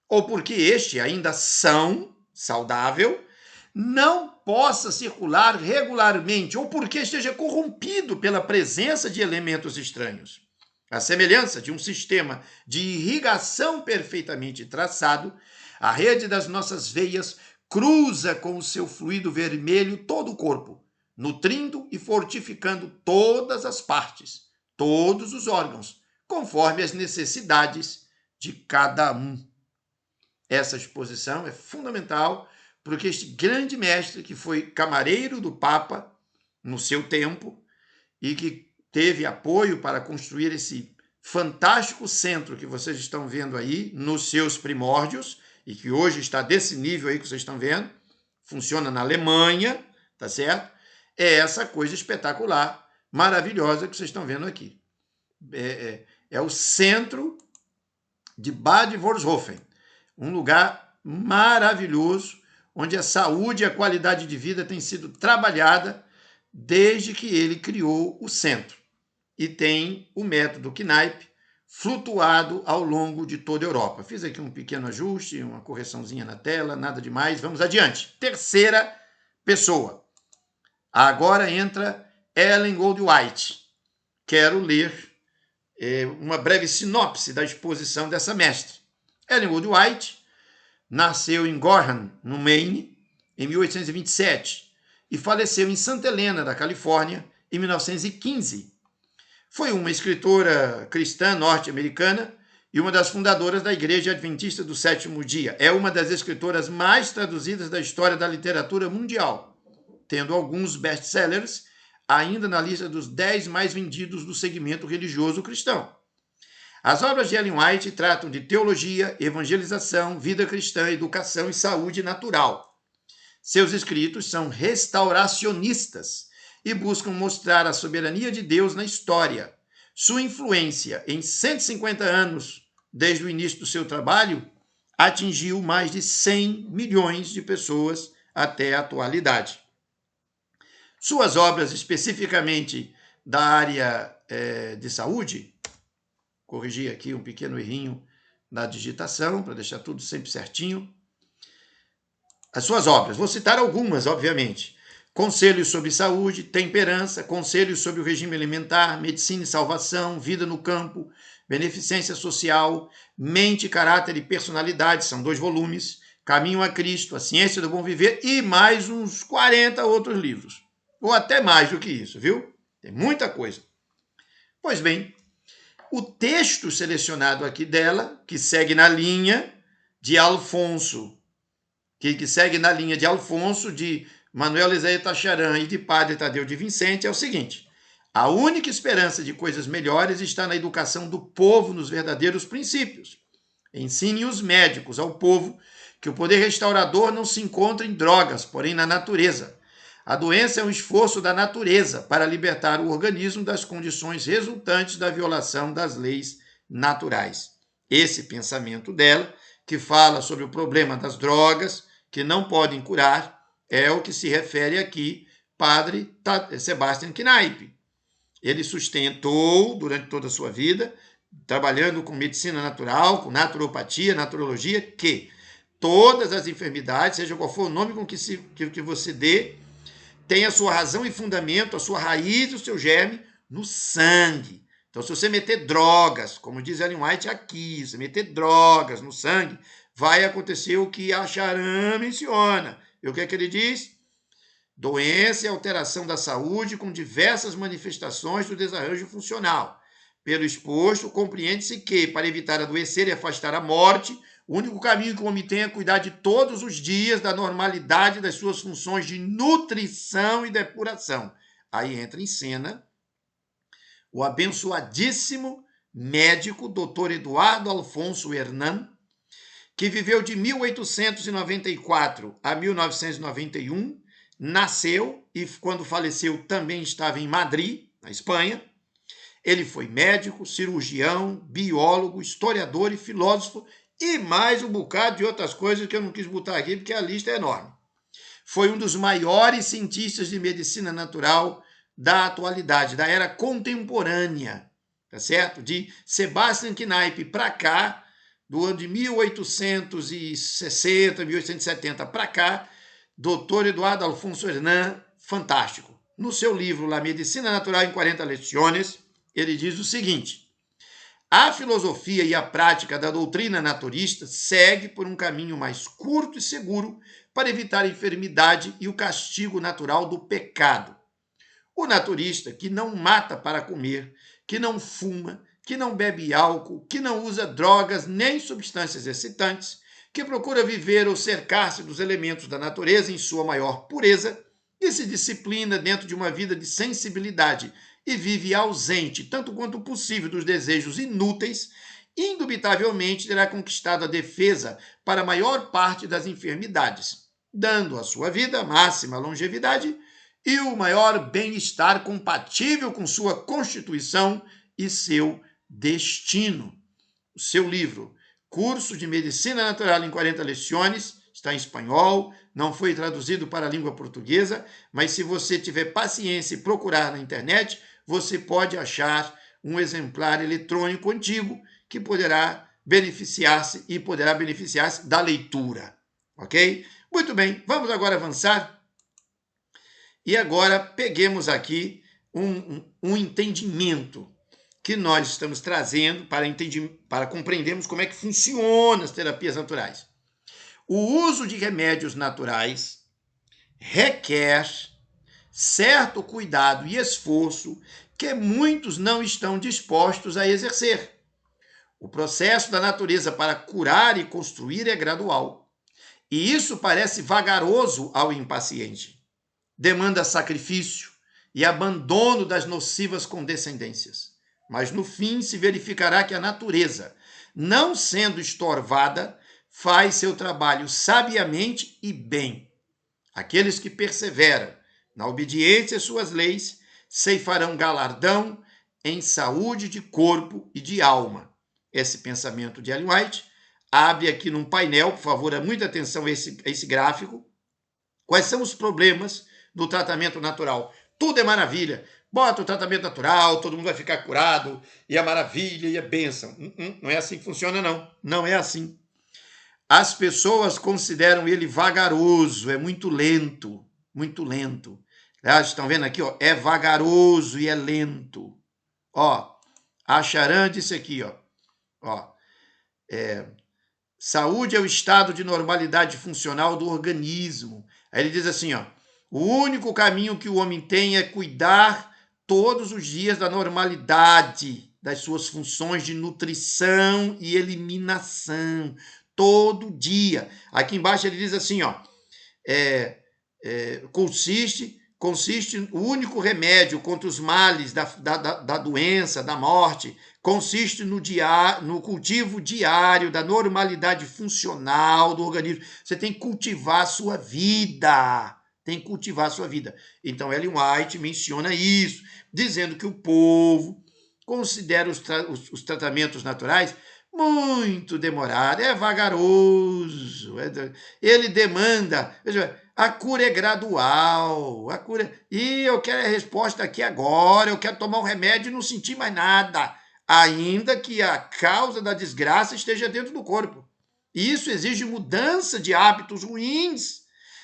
ou porque este, ainda são, saudável, não possa circular regularmente, ou porque esteja corrompido pela presença de elementos estranhos. À semelhança de um sistema de irrigação perfeitamente traçado, a rede das nossas veias cruza com o seu fluido vermelho todo o corpo, nutrindo e fortificando todas as partes, todos os órgãos, conforme as necessidades de cada um. Essa exposição é fundamental porque este grande mestre, que foi camareiro do Papa no seu tempo e que teve apoio para construir esse fantástico centro que vocês estão vendo aí, nos seus primórdios, e que hoje está desse nível aí que vocês estão vendo, funciona na Alemanha, tá certo? É essa coisa espetacular, maravilhosa que vocês estão vendo aqui. É o centro de Bad Wolfshofen, um lugar maravilhoso, onde a saúde e a qualidade de vida tem sido trabalhada desde que ele criou o centro. E tem o método Kneipp flutuado ao longo de toda a Europa. Fiz aqui um pequeno ajuste, uma correçãozinha na tela, nada demais. Vamos adiante. Terceira pessoa. Agora entra Ellen Goldwhite. Quero ler uma breve sinopse da exposição dessa mestre. Ellen Goldwhite nasceu em Gorham, no Maine, em 1827 e faleceu em Santa Helena, da Califórnia, em 1915. Foi uma escritora cristã norte-americana e uma das fundadoras da Igreja Adventista do Sétimo Dia. É uma das escritoras mais traduzidas da história da literatura mundial. tendo alguns best-sellers ainda na lista dos 10 mais vendidos do segmento religioso cristão. As obras de Ellen White tratam de teologia, evangelização, vida cristã, educação e saúde natural. Seus escritos são restauracionistas e buscam mostrar a soberania de Deus na história. Sua influência em 150 anos, desde o início do seu trabalho, atingiu mais de 100 milhões de pessoas até a atualidade. Suas obras, especificamente da área de saúde, corrigi aqui um pequeno errinho na digitação, para deixar tudo sempre certinho. As suas obras, vou citar algumas, obviamente. Conselhos sobre saúde, temperança, conselhos sobre o regime alimentar, medicina e salvação, vida no campo, beneficência social, mente, caráter e personalidade, são 2 volumes, Caminho a Cristo, a ciência do bom viver e mais uns 40 outros livros. Ou até mais do que isso, viu? Tem muita coisa. Pois bem, o texto selecionado aqui dela, que segue na linha de Alfonso, de Manuel Isaías Tacharan e de Padre Tadeu de Vicente, é o seguinte: a única esperança de coisas melhores está na educação do povo nos verdadeiros princípios. Ensine os médicos ao povo que o poder restaurador não se encontra em drogas, porém na natureza. A doença é um esforço da natureza para libertar o organismo das condições resultantes da violação das leis naturais. Esse pensamento dela, que fala sobre o problema das drogas, que não podem curar, é o que se refere aqui Padre Sebastian Kneipp. Ele sustentou durante toda a sua vida, trabalhando com medicina natural, com naturopatia, naturologia, que todas as enfermidades, seja qual for o nome com que você dê, tem a sua razão e fundamento, a sua raiz, o seu germe no sangue. Então, se você meter drogas, como diz Ellen White aqui, se meter drogas no sangue, vai acontecer o que a Charan menciona. E o que é que ele diz? Doença e alteração da saúde com diversas manifestações do desarranjo funcional. Pelo exposto, compreende-se que, para evitar adoecer e afastar a morte, o único caminho que o homem tem é cuidar de todos os dias da normalidade das suas funções de nutrição e depuração. Aí entra em cena o abençoadíssimo médico Dr. Eduardo Alfonso Hernan, que viveu de 1894 a 1991, nasceu e quando faleceu também estava em Madrid, na Espanha. Ele foi médico, cirurgião, biólogo, historiador e filósofo e mais um bocado de outras coisas que eu não quis botar aqui porque a lista é enorme. Foi um dos maiores cientistas de medicina natural da atualidade, da era contemporânea, tá certo? De Sebastian Kneipp para cá, do ano de 1860, 1870 para cá, Dr. Eduardo Alfonso Hernan, fantástico. No seu livro La Medicina Natural em 40 Leções, ele diz o seguinte: a filosofia e a prática da doutrina naturista segue por um caminho mais curto e seguro para evitar a enfermidade e o castigo natural do pecado. O naturista que não mata para comer, que não fuma, que não bebe álcool, que não usa drogas nem substâncias excitantes, que procura viver ou cercar-se dos elementos da natureza em sua maior pureza e se disciplina dentro de uma vida de sensibilidade e vive ausente, tanto quanto possível, dos desejos inúteis, indubitavelmente terá conquistado a defesa para a maior parte das enfermidades, dando à sua vida máxima longevidade e o maior bem-estar compatível com sua constituição e seu destino. O seu livro, Curso de Medicina Natural em 40 Leções, está em espanhol, não foi traduzido para a língua portuguesa, mas se você tiver paciência e procurar na internet, você pode achar um exemplar eletrônico antigo que poderá beneficiar-se da leitura, ok? Muito bem, vamos agora avançar. E agora peguemos aqui um entendimento que nós estamos trazendo para compreendermos como é que funcionam as terapias naturais. O uso de remédios naturais requer certo cuidado e esforço que muitos não estão dispostos a exercer. O processo da natureza para curar e construir é gradual, e isso parece vagaroso ao impaciente. demanda sacrifício e abandono das nocivas condescendências. Mas no fim se verificará que a natureza, não sendo estorvada, faz seu trabalho sabiamente e bem. Aqueles que perseveram na obediência às suas leis ceifarão galardão em saúde de corpo e de alma. Esse pensamento de Ellen White abre aqui num painel, por favor, muita atenção a esse gráfico. Quais são os problemas do tratamento natural? Tudo é maravilha. Bota o tratamento natural, todo mundo vai ficar curado, e é maravilha, e é bênção. Não é assim que funciona, não. Não é assim. As pessoas consideram ele vagaroso, é muito lento, muito lento. Estão vendo aqui, ó, é vagaroso e é lento. Ó, a Charan disse aqui, ó, saúde é o estado de normalidade funcional do organismo. Aí ele diz assim, ó, o único caminho que o homem tem é cuidar todos os dias da normalidade das suas funções de nutrição e eliminação. Todo dia. Aqui embaixo ele diz assim, ó, consiste o único remédio contra os males da doença, da morte, consiste no cultivo diário da normalidade funcional do organismo. Você tem que cultivar a sua vida. Tem que cultivar a sua vida. Então, Ellen White menciona isso, dizendo que o povo considera os tratamentos naturais muito demorado, é vagaroso, ele demanda, a cura é gradual, e eu quero a resposta aqui agora, eu quero tomar um remédio e não sentir mais nada, ainda que a causa da desgraça esteja dentro do corpo. Isso exige mudança de hábitos ruins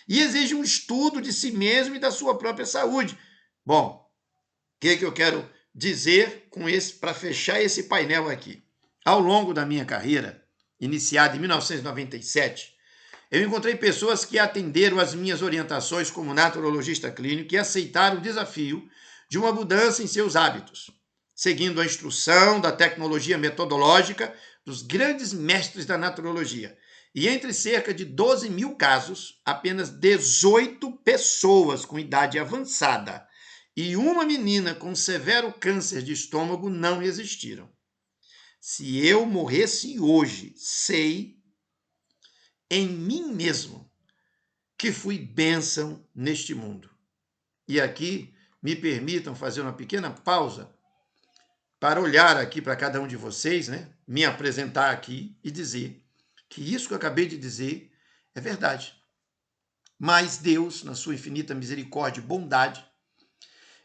e exige um estudo de si mesmo e da sua própria saúde. Bom, o que eu quero dizer com para fechar esse painel aqui? Ao longo da minha carreira, iniciada em 1997, eu encontrei pessoas que atenderam às minhas orientações como naturologista clínico e aceitaram o desafio de uma mudança em seus hábitos, seguindo a instrução da tecnologia metodológica dos grandes mestres da naturologia. E entre cerca de 12 mil casos, apenas 18 pessoas com idade avançada e uma menina com severo câncer de estômago não resistiram. Se eu morresse hoje, sei em mim mesmo que fui bênção neste mundo. E aqui me permitam fazer uma pequena pausa para olhar aqui para cada um de vocês, né? Me apresentar aqui e dizer que isso que eu acabei de dizer é verdade. Mas Deus, na sua infinita misericórdia e bondade,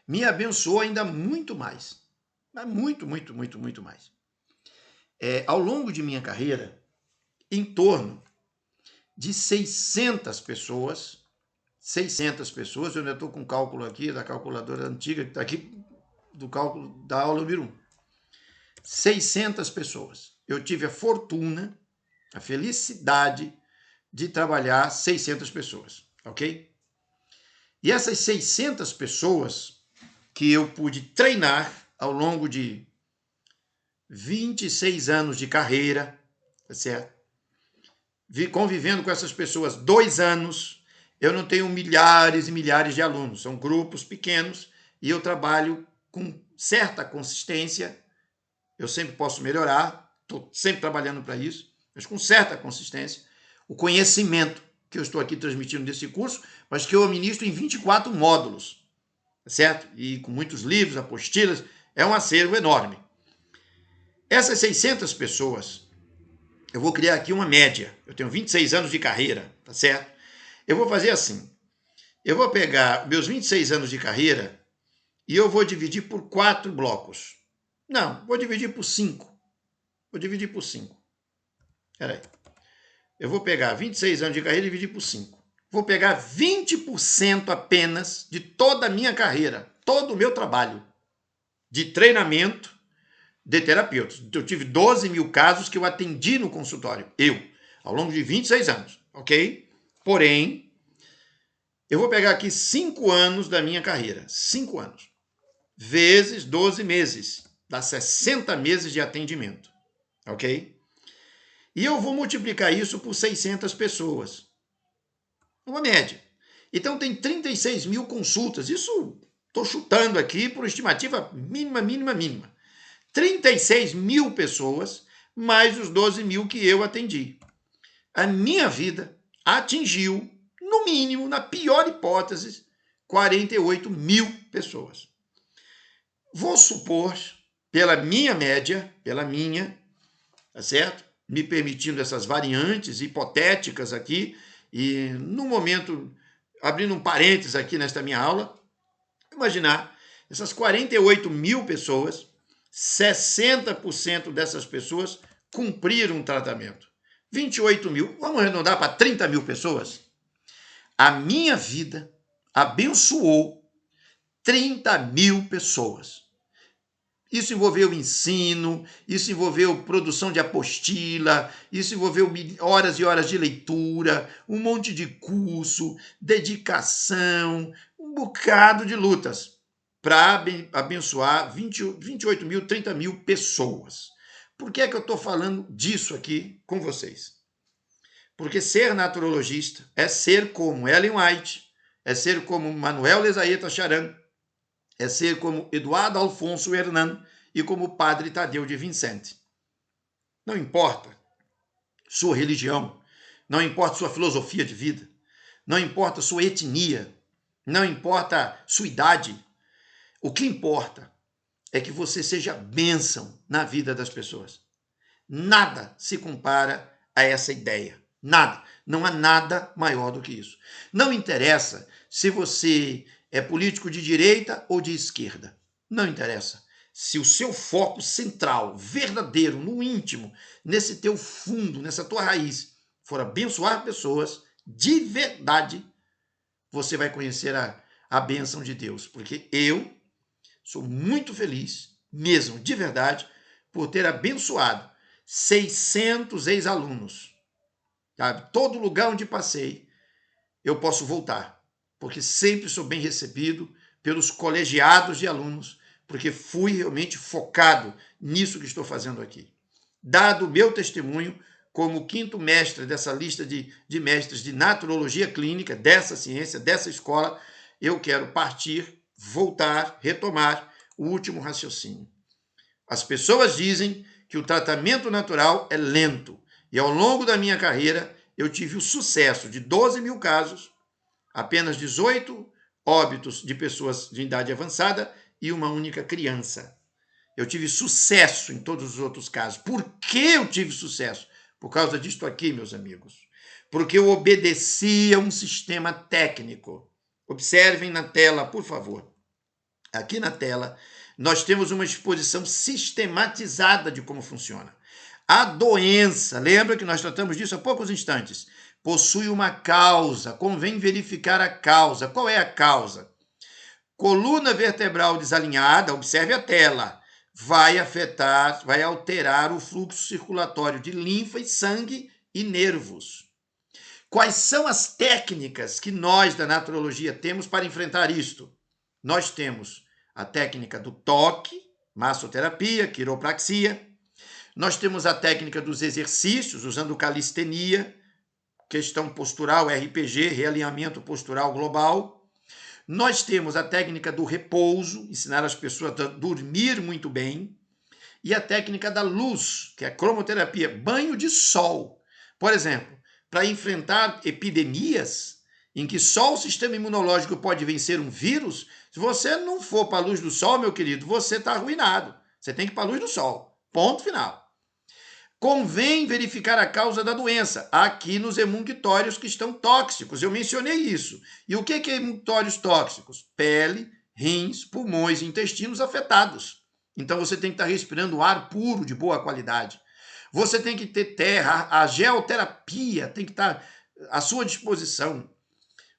me abençoou ainda muito mais. Mas muito, muito, muito, muito mais. Ao longo de minha carreira, em torno de 600 pessoas, eu ainda estou com o cálculo aqui, da calculadora antiga, que está aqui, do cálculo da aula número 1. 600 pessoas. Eu tive a fortuna, a felicidade de trabalhar 600 pessoas, ok? E essas 600 pessoas que eu pude treinar ao longo de 26 anos de carreira, tá certo? Convivendo com essas pessoas 2 anos, eu não tenho milhares e milhares de alunos, são grupos pequenos e eu trabalho com certa consistência. Eu sempre posso melhorar, estou sempre trabalhando para isso, mas com certa consistência. O conhecimento que eu estou aqui transmitindo desse curso, mas que eu ministro em 24 módulos, certo? E com muitos livros, apostilas, é um acervo enorme. Essas 600 pessoas, eu vou criar aqui uma média. Eu tenho 26 anos de carreira, tá certo? Eu vou fazer assim. Eu vou pegar meus 26 anos de carreira e eu vou dividir por 4 blocos. Não, vou dividir por 5. Espera aí. Eu vou pegar 26 anos de carreira e dividir por 5. Vou pegar 20% apenas de toda a minha carreira, todo o meu trabalho de treinamento de terapeutas. Eu tive 12 mil casos que eu atendi no consultório, ao longo de 26 anos, ok? Porém, eu vou pegar aqui 5 anos da minha carreira, 5 anos, vezes 12 meses, dá 60 meses de atendimento, ok? E eu vou multiplicar isso por 600 pessoas, uma média. Então tem 36 mil consultas. Isso estou chutando aqui por estimativa mínima. 36 mil pessoas, mais os 12 mil que eu atendi. A minha vida atingiu, no mínimo, na pior hipótese, 48 mil pessoas. Vou supor, pela minha média, tá certo? Me permitindo essas variantes hipotéticas aqui, e no momento, abrindo um parênteses aqui nesta minha aula, imaginar essas 48 mil pessoas, 60% dessas pessoas cumpriram um tratamento. 28 mil, vamos arredondar para 30 mil pessoas? A minha vida abençoou 30 mil pessoas. Isso envolveu ensino, isso envolveu produção de apostila, isso envolveu horas e horas de leitura, um monte de curso, dedicação, um bocado de lutas para abençoar 28 mil, 30 mil pessoas. Por que é que eu estou falando disso aqui com vocês? Porque ser naturologista é ser como Ellen White, é ser como Manuel Lezaeta Charan, é ser como Eduardo Alfonso Hernan e como o Padre Tadeu de Vicente. Não importa sua religião, não importa sua filosofia de vida, não importa sua etnia, não importa sua idade. O que importa é que você seja bênção na vida das pessoas. Nada se compara a essa ideia. Nada. Não há nada maior do que isso. Não interessa se você é político de direita ou de esquerda. Não interessa. Se o seu foco central, verdadeiro, no íntimo, nesse teu fundo, nessa tua raiz, for abençoar pessoas de verdade, você vai conhecer a bênção de Deus. Porque eu sou muito feliz, mesmo de verdade, por ter abençoado 600 ex-alunos. Sabe? Todo lugar onde passei, eu posso voltar, porque sempre sou bem recebido pelos colegiados de alunos, porque fui realmente focado nisso que estou fazendo aqui. Dado o meu testemunho como quinto mestre dessa lista de mestres de naturologia clínica, dessa ciência, dessa escola, eu quero partir, voltar, retomar o último raciocínio. As pessoas dizem que o tratamento natural é lento, e ao longo da minha carreira eu tive o sucesso de 12 mil casos, apenas 18 óbitos de pessoas de idade avançada e uma única criança. Eu tive sucesso em todos os outros casos. Por que eu tive sucesso? Por causa disto aqui, meus amigos. Porque eu obedecia um sistema técnico. Observem na tela, por favor. Aqui na tela, nós temos uma exposição sistematizada de como funciona. A doença, lembra que nós tratamos disso há poucos instantes, possui uma causa, convém verificar a causa. Qual é a causa? Coluna vertebral desalinhada, observe a tela, vai afetar, vai alterar o fluxo circulatório de linfa e sangue e nervos. Quais são as técnicas que nós da naturologia temos para enfrentar isto? Nós temos a técnica do toque, massoterapia, quiropraxia. Nós temos a técnica dos exercícios, usando calistenia, questão postural, RPG, realinhamento postural global. Nós temos a técnica do repouso, ensinar as pessoas a dormir muito bem. E a técnica da luz, que é a cromoterapia, banho de sol. Por exemplo, para enfrentar epidemias em que só o sistema imunológico pode vencer um vírus, se você não for para a luz do sol, meu querido, você está arruinado. Você tem que ir para a luz do sol. Ponto final. Convém verificar a causa da doença, aqui nos emunctórios que estão tóxicos. Eu mencionei isso. E o que é emunctórios tóxicos? Pele, rins, pulmões e intestinos afetados. Então você tem que estar respirando ar puro, de boa qualidade. Você tem que ter terra, a geoterapia tem que estar à sua disposição.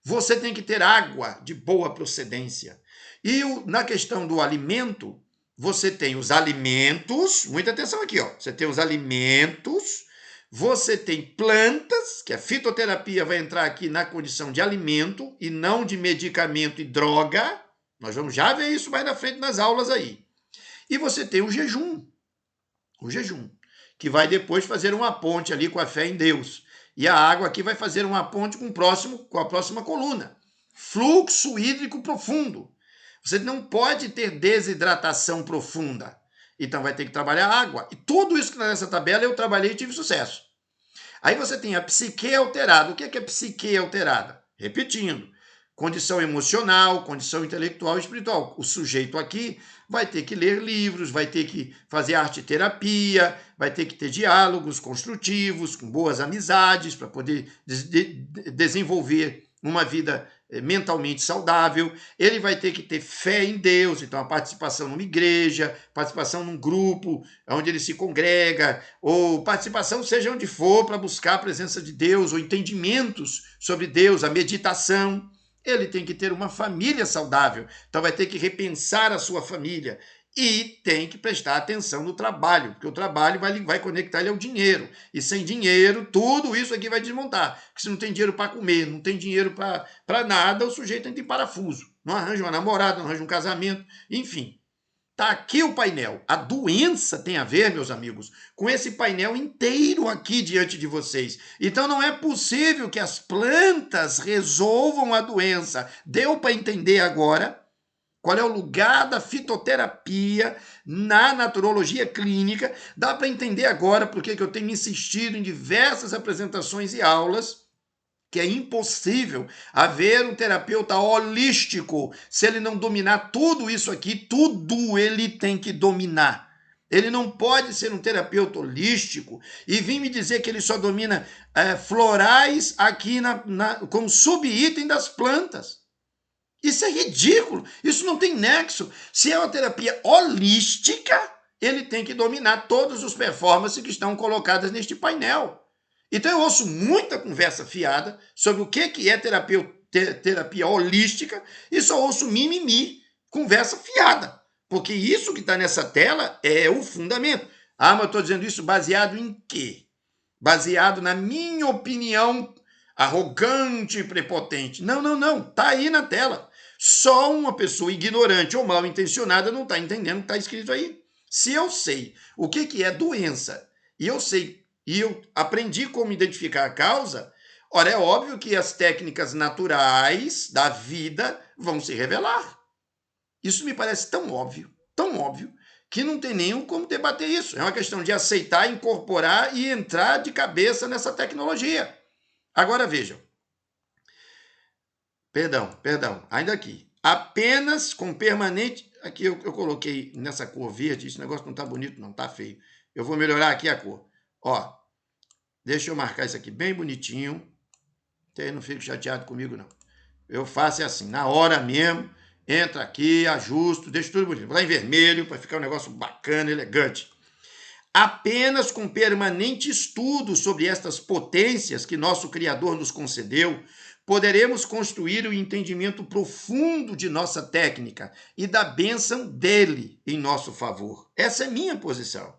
Você tem que ter água de boa procedência. E na questão do alimento, você tem os alimentos, muita atenção aqui, ó. Você tem os alimentos, você tem plantas, que a fitoterapia vai entrar aqui na condição de alimento e não de medicamento e droga. Nós vamos já ver isso mais na frente nas aulas aí. E você tem o jejum, que vai depois fazer uma ponte ali com a fé em Deus. E a água aqui vai fazer uma ponte com a próxima coluna. Fluxo hídrico profundo. Você não pode ter desidratação profunda. Então vai ter que trabalhar água. E tudo isso que está nessa tabela eu trabalhei e tive sucesso. Aí você tem a psique alterada. O que é psique alterada? Repetindo, condição emocional, condição intelectual e espiritual. O sujeito aqui vai ter que ler livros, vai ter que fazer arte-terapia, vai ter que ter diálogos construtivos, com boas amizades, para poder desenvolver uma vida mentalmente saudável. Ele vai ter que ter fé em Deus, então a participação numa igreja, participação num grupo onde ele se congrega, ou participação seja onde for para buscar a presença de Deus, ou entendimentos sobre Deus, a meditação. Ele tem que ter uma família saudável, então vai ter que repensar a sua família e tem que prestar atenção no trabalho, porque o trabalho vai conectar ele ao dinheiro, e sem dinheiro tudo isso aqui vai desmontar, porque se não tem dinheiro para comer, não tem dinheiro para nada, o sujeito entra em parafuso, não arranja uma namorada, não arranja um casamento, enfim. Está aqui o painel. A doença tem a ver, meus amigos, com esse painel inteiro aqui diante de vocês. Então não é possível que as plantas resolvam a doença. Deu para entender agora qual é o lugar da fitoterapia na naturologia clínica? Dá para entender agora por que eu tenho insistido em diversas apresentações e aulas que é impossível haver um terapeuta holístico se ele não dominar tudo isso aqui, tudo ele tem que dominar. Ele não pode ser um terapeuta holístico e vir me dizer que ele só domina florais aqui como subitem das plantas. Isso é ridículo, isso não tem nexo. Se é uma terapia holística, ele tem que dominar todas as performances que estão colocadas neste painel. Então eu ouço muita conversa fiada sobre o que é terapia holística e só ouço mimimi, conversa fiada. Porque isso que está nessa tela é o fundamento. Ah, mas eu estou dizendo isso baseado em quê? Baseado na minha opinião arrogante e prepotente. Não. Está aí na tela. Só uma pessoa ignorante ou mal intencionada não está entendendo o que está escrito aí. Se eu sei o que é doença e eu aprendi como identificar a causa, ora, é óbvio que as técnicas naturais da vida vão se revelar. Isso me parece tão óbvio, que não tem nem como debater isso. É uma questão de aceitar, incorporar e entrar de cabeça nessa tecnologia. Agora vejam. Perdão, ainda aqui. Apenas com permanente... Aqui eu coloquei nessa cor verde, esse negócio não está bonito não, está feio. Eu vou melhorar aqui a cor. Ó, deixa eu marcar isso aqui bem bonitinho. Não fique chateado comigo, não. Eu faço assim, na hora mesmo, entra aqui, ajusto, deixo tudo bonito. Vou lá em vermelho para ficar um negócio bacana, elegante. Apenas com permanente estudo sobre estas potências que nosso Criador nos concedeu, poderemos construir o entendimento profundo de nossa técnica e da bênção dele em nosso favor. Essa é minha posição,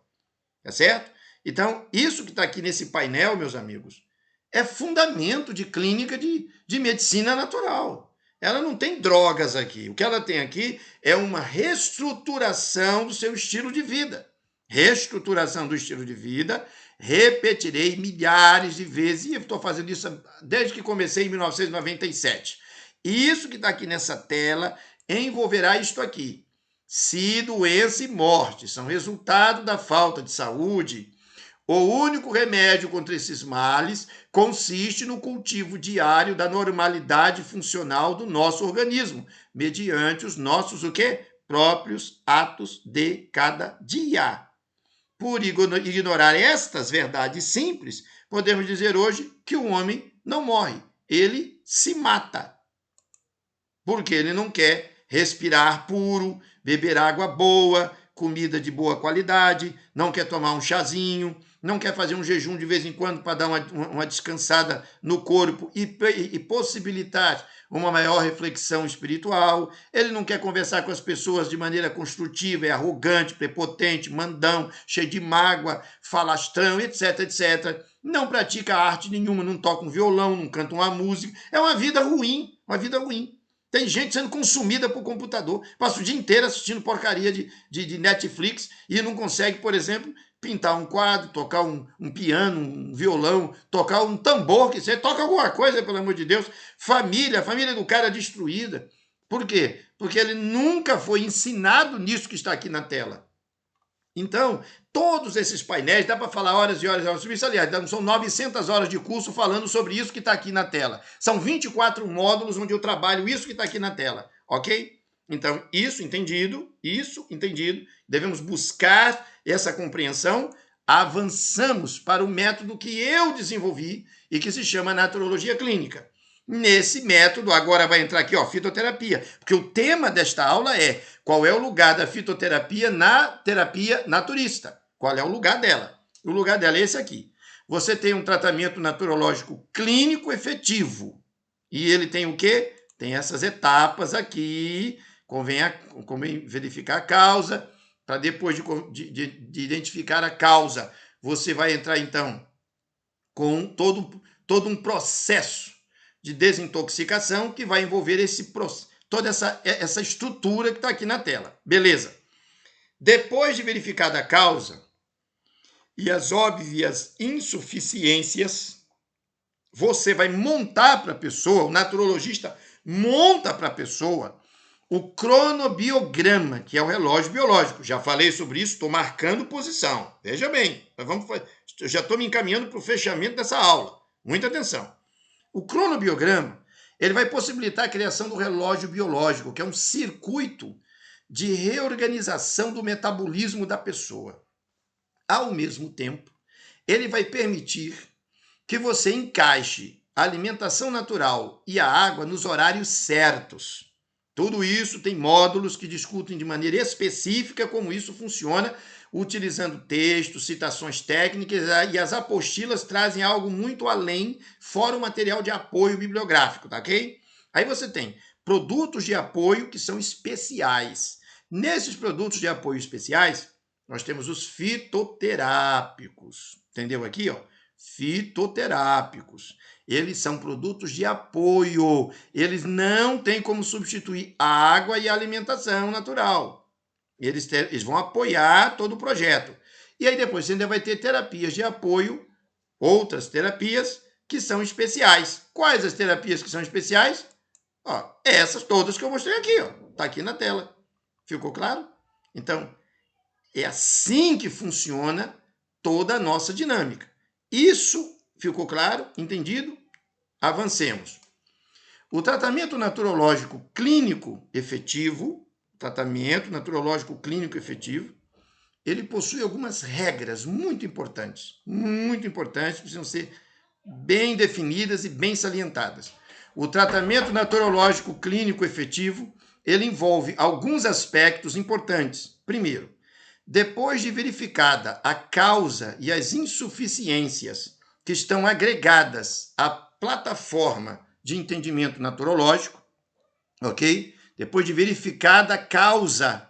tá certo? Então, isso que está aqui nesse painel, meus amigos, é fundamento de clínica de medicina natural. Ela não tem drogas aqui. O que ela tem aqui é uma reestruturação do seu estilo de vida. Reestruturação do estilo de vida, repetirei milhares de vezes, e eu estou fazendo isso desde que comecei em 1997. E isso que está aqui nessa tela envolverá isto aqui. Se doença e morte são resultado da falta de saúde, o único remédio contra esses males consiste no cultivo diário da normalidade funcional do nosso organismo, mediante os nossos próprios atos de cada dia. Por ignorar estas verdades simples, podemos dizer hoje que o homem não morre, ele se mata. Porque ele não quer respirar puro, beber água boa, comida de boa qualidade, não quer tomar um chazinho, não quer fazer um jejum de vez em quando para dar uma descansada no corpo e possibilitar uma maior reflexão espiritual. Ele não quer conversar com as pessoas de maneira construtiva, é arrogante, prepotente, mandão, cheio de mágoa, falastrão, etc, etc. Não pratica arte nenhuma, não toca um violão, não canta uma música. É uma vida ruim, uma vida ruim. Tem gente sendo consumida por computador, passa o dia inteiro assistindo porcaria de Netflix e não consegue, por exemplo, pintar um quadro, tocar um piano, um violão, tocar um tambor, que você toca alguma coisa, pelo amor de Deus. A família do cara destruída. Por quê? Porque ele nunca foi ensinado nisso que está aqui na tela. Então, todos esses painéis, dá para falar horas e horas e horas sobre isso. Aliás, são 900 horas de curso falando sobre isso que está aqui na tela. São 24 módulos onde eu trabalho isso que está aqui na tela, ok? Então, isso entendido, devemos buscar essa compreensão, avançamos para o método que eu desenvolvi e que se chama naturologia clínica. Nesse método, agora vai entrar aqui, ó, fitoterapia, porque o tema desta aula é qual é o lugar da fitoterapia na terapia naturista. Qual é o lugar dela? O lugar dela é esse aqui. Você tem um tratamento naturológico clínico efetivo. E ele tem o quê? Tem essas etapas aqui. Convém verificar a causa, para depois de identificar a causa, você vai entrar, então, com todo um processo de desintoxicação que vai envolver toda essa estrutura que está aqui na tela. Beleza. Depois de verificada a causa e as óbvias insuficiências, você vai montar para a pessoa, o naturologista monta para a pessoa o cronobiograma, que é o relógio biológico. Já falei sobre isso, estou marcando posição. Veja bem, eu já estou me encaminhando para o fechamento dessa aula. Muita atenção. O cronobiograma, ele vai possibilitar a criação do relógio biológico, que é um circuito de reorganização do metabolismo da pessoa. Ao mesmo tempo, ele vai permitir que você encaixe a alimentação natural e a água nos horários certos. Tudo isso tem módulos que discutem de maneira específica como isso funciona, utilizando textos, citações técnicas, e as apostilas trazem algo muito além, fora o material de apoio bibliográfico, tá ok? Aí você tem produtos de apoio que são especiais. Nesses produtos de apoio especiais, nós temos os fitoterápicos. Entendeu aqui, ó? Fitoterápicos. Eles são produtos de apoio. Eles não têm como substituir a água e a alimentação natural. Eles vão apoiar todo o projeto. E aí depois você ainda vai ter terapias de apoio, outras terapias que são especiais. Quais as terapias que são especiais? Ó, essas todas que eu mostrei aqui, ó. Tá aqui na tela. Ficou claro? Então, é assim que funciona toda a nossa dinâmica. Isso ficou claro? Entendido? Avancemos. O tratamento naturológico clínico efetivo, ele possui algumas regras muito importantes, precisam ser bem definidas e bem salientadas. O tratamento naturológico clínico efetivo, ele envolve alguns aspectos importantes. Primeiro, depois de verificada a causa e as insuficiências que estão agregadas à plataforma de entendimento naturológico, ok? Depois de verificada a causa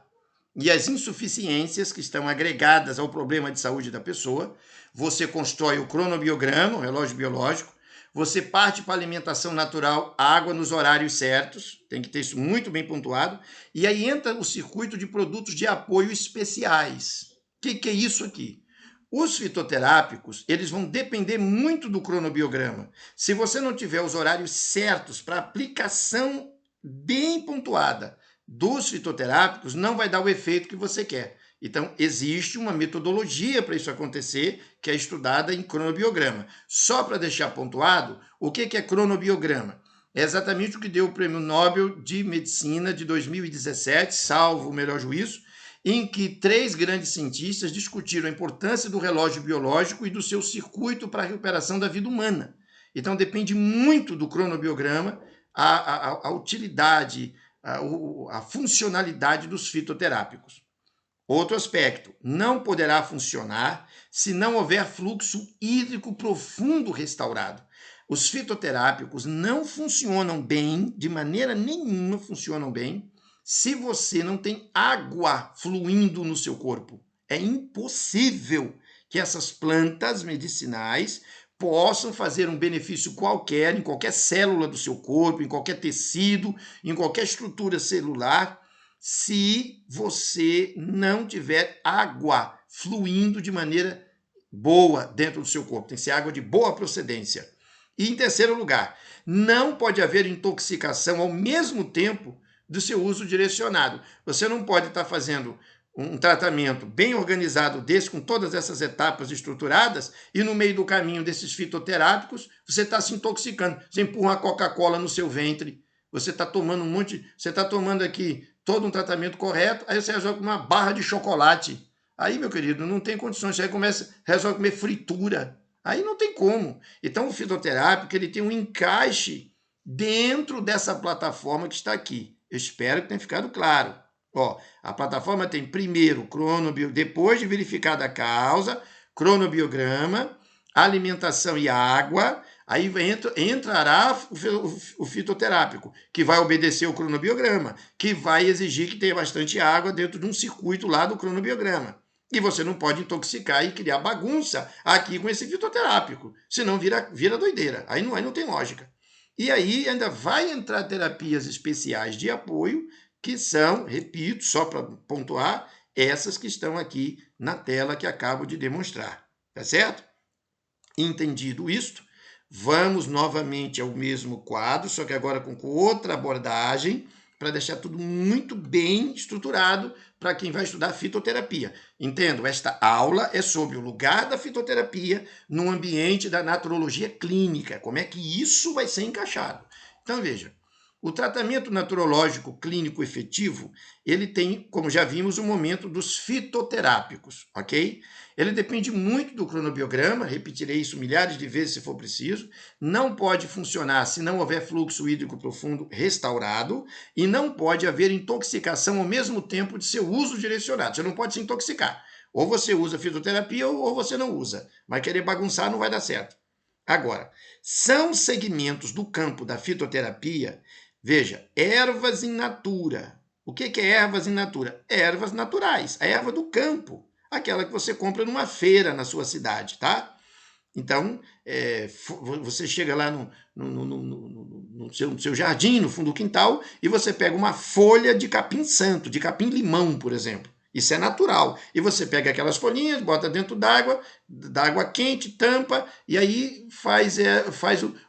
e as insuficiências que estão agregadas ao problema de saúde da pessoa, você constrói o cronobiograma, o relógio biológico, você parte para a alimentação natural, água nos horários certos, tem que ter isso muito bem pontuado, e aí entra o circuito de produtos de apoio especiais. O que é isso aqui? Os fitoterápicos, eles vão depender muito do cronobiograma. Se você não tiver os horários certos para aplicação bem pontuada dos fitoterápicos, não vai dar o efeito que você quer. Então, existe uma metodologia para isso acontecer, que é estudada em cronobiograma. Só para deixar pontuado, o que é cronobiograma? É exatamente o que deu o Prêmio Nobel de Medicina de 2017, salvo o melhor juízo, em que 3 grandes cientistas discutiram a importância do relógio biológico e do seu circuito para a recuperação da vida humana. Então, depende muito do cronobiograma a utilidade, a funcionalidade dos fitoterápicos. Outro aspecto, não poderá funcionar se não houver fluxo hídrico profundo restaurado. Os fitoterápicos não funcionam bem, de maneira nenhuma funcionam bem, se você não tem água fluindo no seu corpo. É impossível que essas plantas medicinais possam fazer um benefício qualquer em qualquer célula do seu corpo, em qualquer tecido, em qualquer estrutura celular, se você não tiver água fluindo de maneira boa dentro do seu corpo. Tem que ser água de boa procedência. E em terceiro lugar, não pode haver intoxicação ao mesmo tempo do seu uso direcionado. Você não pode estar fazendo um tratamento bem organizado desse, com todas essas etapas estruturadas, e no meio do caminho desses fitoterápicos, você está se intoxicando. Você empurra uma Coca-Cola no seu ventre, você está tomando você está tomando aqui todo um tratamento correto, aí você resolve comer uma barra de chocolate. Aí, meu querido, não tem condições, você resolve comer fritura. Aí não tem como. Então, o fitoterápico, ele tem um encaixe dentro dessa plataforma que está aqui. Eu espero que tenha ficado claro. Ó, a plataforma tem primeiro depois de verificada a causa, cronobiograma, alimentação e água, aí entrará o fitoterápico, que vai obedecer o cronobiograma, que vai exigir que tenha bastante água dentro de um circuito lá do cronobiograma. E você não pode intoxicar e criar bagunça aqui com esse fitoterápico, senão vira doideira, aí não tem lógica. E aí ainda vai entrar terapias especiais de apoio, que são, repito, só para pontuar, essas que estão aqui na tela que acabo de demonstrar, tá certo? Entendido isto, vamos novamente ao mesmo quadro, só que agora com outra abordagem, para deixar tudo muito bem estruturado para quem vai estudar fitoterapia. Entendo, esta aula é sobre o lugar da fitoterapia no ambiente da naturologia clínica, como é que isso vai ser encaixado. Então, veja, o tratamento naturológico clínico efetivo, ele tem, como já vimos, o momento dos fitoterápicos, ok? Ele depende muito do cronobiograma, repetirei isso milhares de vezes se for preciso, não pode funcionar se não houver fluxo hídrico profundo restaurado e não pode haver intoxicação ao mesmo tempo de seu uso direcionado. Você não pode se intoxicar. Ou você usa fitoterapia ou você não usa. Mas querer bagunçar não vai dar certo. Agora, são segmentos do campo da fitoterapia. Veja, ervas in natura. O que é ervas in natura? Ervas naturais, a erva do campo, aquela que você compra numa feira na sua cidade, tá? Então, você chega lá no seu jardim, no fundo do quintal, e você pega uma folha de capim-santo, de capim-limão, por exemplo. Isso é natural. E você pega aquelas folhinhas, bota dentro d'água quente, tampa, e aí faz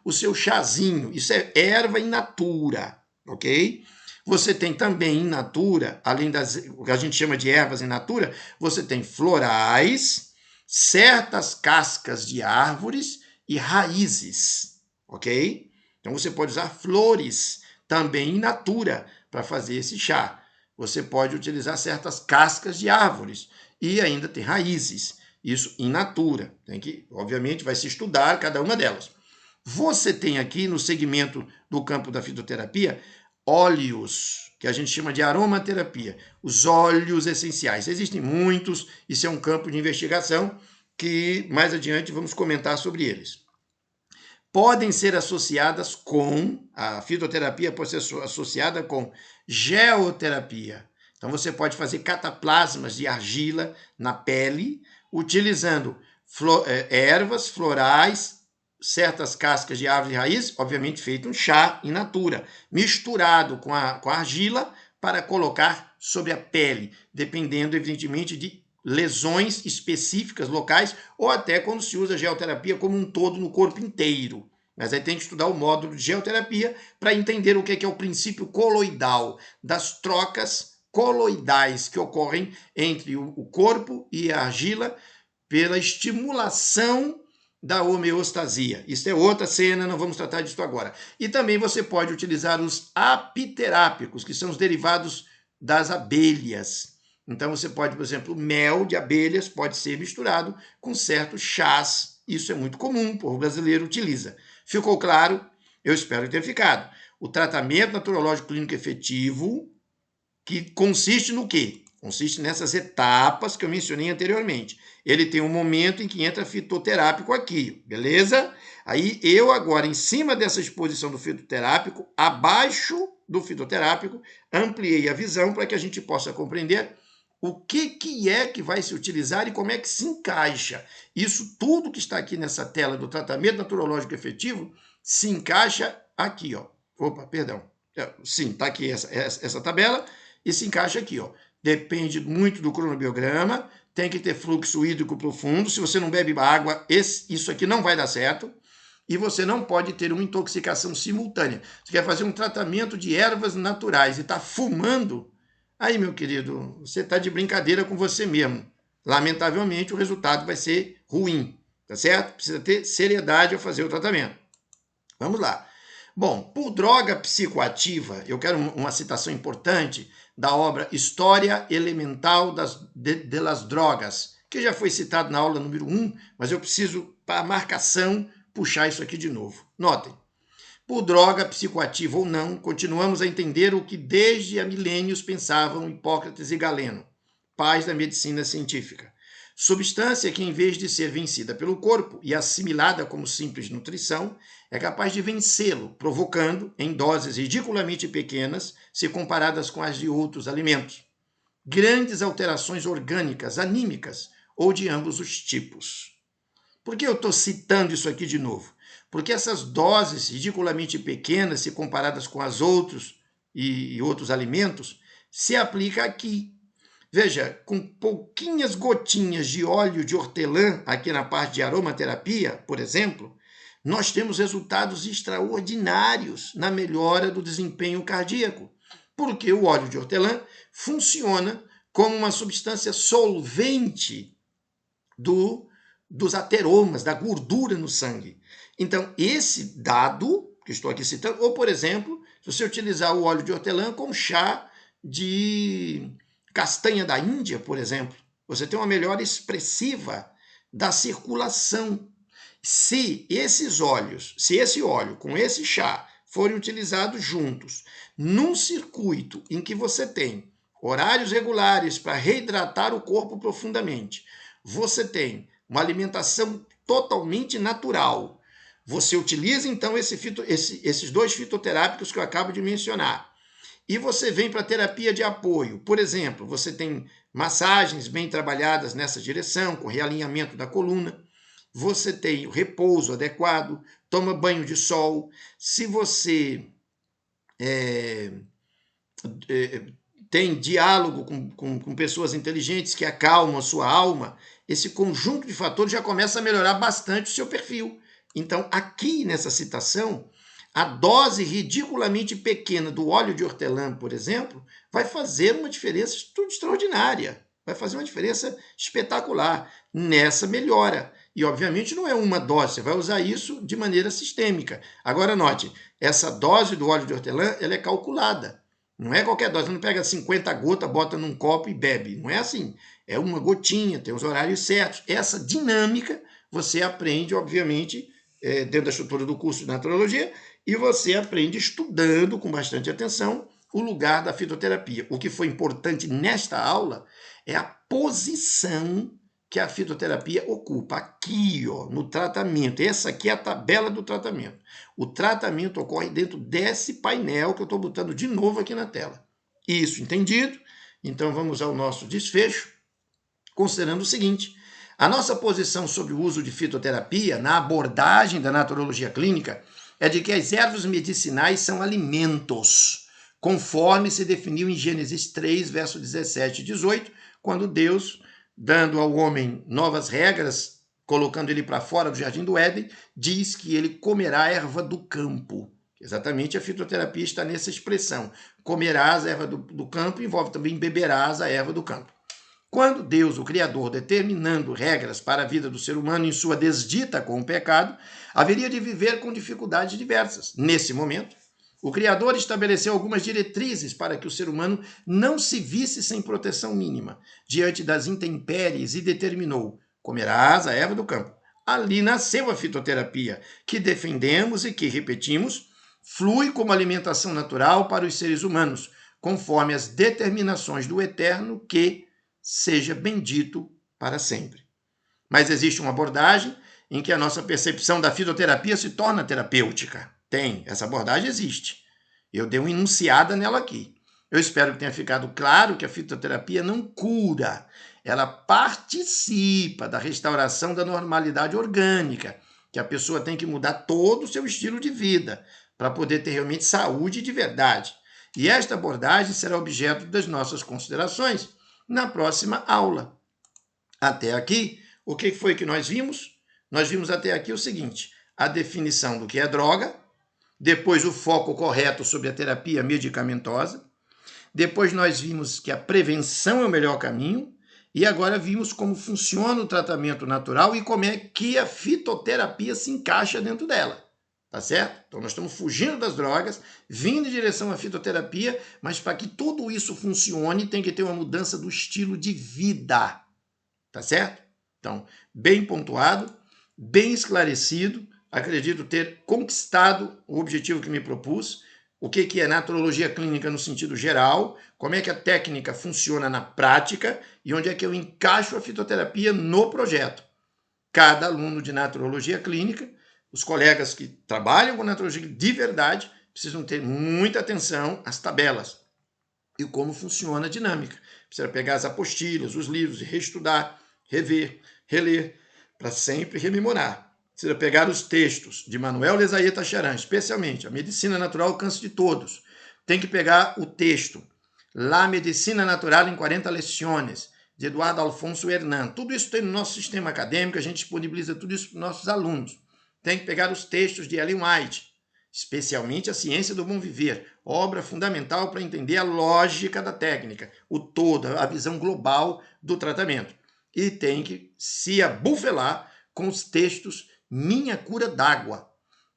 o seu chazinho. Isso é erva in natura, ok? Você tem também in natura, além o que a gente chama de ervas in natura, você tem florais, certas cascas de árvores e raízes, ok? Então você pode usar flores também in natura para fazer esse chá. Você pode utilizar certas cascas de árvores e ainda tem raízes. Isso in natura. Obviamente, vai se estudar cada uma delas. Você tem aqui no segmento do campo da fitoterapia óleos, que a gente chama de aromaterapia, os óleos essenciais. Existem muitos, isso é um campo de investigação que mais adiante vamos comentar sobre eles. Podem ser associadas a fitoterapia pode ser associada com geoterapia. Então você pode fazer cataplasmas de argila na pele, utilizando ervas, florais, certas cascas de árvores e raízes, obviamente feito um chá in natura, misturado com a argila para colocar sobre a pele, dependendo, evidentemente, de lesões específicas locais, ou até quando se usa geoterapia como um todo no corpo inteiro. Mas aí tem que estudar o módulo de geoterapia para entender o que é o princípio coloidal, das trocas coloidais que ocorrem entre o corpo e a argila pela estimulação da homeostasia. Isso é outra cena, não vamos tratar disso agora. E também você pode utilizar os apiterápicos, que são os derivados das abelhas. Então você pode, por exemplo, mel de abelhas pode ser misturado com certos chás. Isso é muito comum, o povo brasileiro utiliza. Ficou claro? Eu espero que tenha ficado. O tratamento naturológico clínico efetivo, que consiste no quê? Consiste nessas etapas que eu mencionei anteriormente. Ele tem um momento em que entra fitoterápico aqui, beleza? Aí eu agora, em cima dessa exposição do fitoterápico, abaixo do fitoterápico, ampliei a visão para que a gente possa compreender o que é que vai se utilizar e como é que se encaixa. Isso tudo que está aqui nessa tela do tratamento naturológico efetivo se encaixa aqui, ó. Opa, perdão. Sim, está aqui essa tabela. e se encaixa aqui, ó. Depende muito do cronobiograma, tem que ter fluxo hídrico profundo. Se você não bebe água, isso aqui não vai dar certo. E você não pode ter uma intoxicação simultânea. Você quer fazer um tratamento de ervas naturais e está fumando, aí, meu querido, você está de brincadeira com você mesmo. Lamentavelmente, o resultado vai ser ruim, tá certo? Precisa ter seriedade ao fazer o tratamento. Vamos lá. Bom, por droga psicoativa, eu quero uma citação importante da obra História Elemental das Drogas, que já foi citado na aula número 1, mas eu preciso, para a marcação, puxar isso aqui de novo. Notem. Por droga psicoativa ou não, continuamos a entender o que desde há milênios pensavam Hipócrates e Galeno, pais da medicina científica. Substância que, em vez de ser vencida pelo corpo e assimilada como simples nutrição, é capaz de vencê-lo, provocando, em doses ridiculamente pequenas, se comparadas com as de outros alimentos, grandes alterações orgânicas, anímicas ou de ambos os tipos. Por que eu estou citando isso aqui de novo? Porque essas doses ridiculamente pequenas, se comparadas com as outros e outros alimentos, se aplica aqui. Veja, com pouquinhas gotinhas de óleo de hortelã, aqui na parte de aromaterapia, por exemplo, nós temos resultados extraordinários na melhora do desempenho cardíaco, porque o óleo de hortelã funciona como uma substância solvente dos ateromas, da gordura no sangue. Então, esse dado que estou aqui citando, ou, por exemplo, se você utilizar o óleo de hortelã com chá de castanha da Índia, por exemplo, você tem uma melhora expressiva da circulação. Se esse óleo com esse chá forem utilizados juntos, num circuito em que você tem horários regulares para reidratar o corpo profundamente, você tem uma alimentação totalmente natural, você utiliza então esses dois fitoterápicos que eu acabo de mencionar, e você vem para a terapia de apoio. Por exemplo, você tem massagens bem trabalhadas nessa direção, com realinhamento da coluna, você tem o repouso adequado, toma banho de sol. Se você tem diálogo com pessoas inteligentes que acalmam a sua alma, esse conjunto de fatores já começa a melhorar bastante o seu perfil. Então, aqui nessa citação, a dose ridiculamente pequena do óleo de hortelã, por exemplo, vai fazer uma diferença extraordinária, vai fazer uma diferença espetacular nessa melhora. E, obviamente, não é uma dose, você vai usar isso de maneira sistêmica. Agora, note, essa dose do óleo de hortelã ela é calculada. Não é qualquer dose, você não pega 50 gotas, bota num copo e bebe. Não é assim. É uma gotinha, tem os horários certos. Essa dinâmica você aprende, obviamente, dentro da estrutura do curso de naturologia, e você aprende estudando com bastante atenção o lugar da fitoterapia. O que foi importante nesta aula é a posição que a fitoterapia ocupa aqui, ó, no tratamento. Essa aqui é a tabela do tratamento. O tratamento ocorre dentro desse painel que eu estou botando de novo aqui na tela. Isso, entendido? Então vamos ao nosso desfecho, considerando o seguinte: a nossa posição sobre o uso de fitoterapia na abordagem da naturologia clínica é de que as ervas medicinais são alimentos, conforme se definiu em Gênesis 3, verso 17 e 18, quando Deus, dando ao homem novas regras, colocando ele para fora do jardim do Éden, diz que ele comerá a erva do campo. Exatamente, a fitoterapia está nessa expressão. Comerás a erva do campo, envolve também beberás a erva do campo. Quando Deus, o Criador, determinando regras para a vida do ser humano em sua desdita com o pecado, haveria de viver com dificuldades diversas. Nesse momento, o Criador estabeleceu algumas diretrizes para que o ser humano não se visse sem proteção mínima diante das intempéries e determinou: comerás a erva do campo. Ali nasceu a fitoterapia, que defendemos e que, repetimos, flui como alimentação natural para os seres humanos, conforme as determinações do Eterno, que seja bendito para sempre. Mas existe uma abordagem em que a nossa percepção da fitoterapia se torna terapêutica. Essa abordagem existe. Eu dei uma enunciada nela aqui. Eu espero que tenha ficado claro que a fitoterapia não cura, ela participa da restauração da normalidade orgânica, que a pessoa tem que mudar todo o seu estilo de vida para poder ter realmente saúde de verdade. E esta abordagem será objeto das nossas considerações na próxima aula. Até aqui, o que foi que nós vimos? Nós vimos até aqui o seguinte: a definição do que é droga, depois o foco correto sobre a terapia medicamentosa, depois nós vimos que a prevenção é o melhor caminho, e agora vimos como funciona o tratamento natural e como é que a fitoterapia se encaixa dentro dela. Tá certo? Então nós estamos fugindo das drogas, vindo em direção à fitoterapia, mas para que tudo isso funcione, tem que ter uma mudança do estilo de vida. Tá certo? Então, bem pontuado, bem esclarecido, acredito ter conquistado o objetivo que me propus. O que é naturologia clínica no sentido geral, como é que a técnica funciona na prática e onde é que eu encaixo a fitoterapia no projeto. Cada aluno de naturologia clínica, os colegas que trabalham com naturologia de verdade, precisam ter muita atenção às tabelas e como funciona a dinâmica. Precisa pegar as apostilas, os livros e reestudar, rever, reler, para sempre rememorar. Precisa pegar os textos de Manuel Lezaeta Charan, especialmente a Medicina Natural ao Alcance de Todos. Tem que pegar o texto La Medicina Natural em 40 Leções, de Eduardo Alfonso Hernan. Tudo isso tem no nosso sistema acadêmico, a gente disponibiliza tudo isso para os nossos alunos. Tem que pegar os textos de Ellen White, especialmente A Ciência do Bom Viver, obra fundamental para entender a lógica da técnica, o todo, a visão global do tratamento. E tem que se abufelar com os textos Minha Cura d'Água,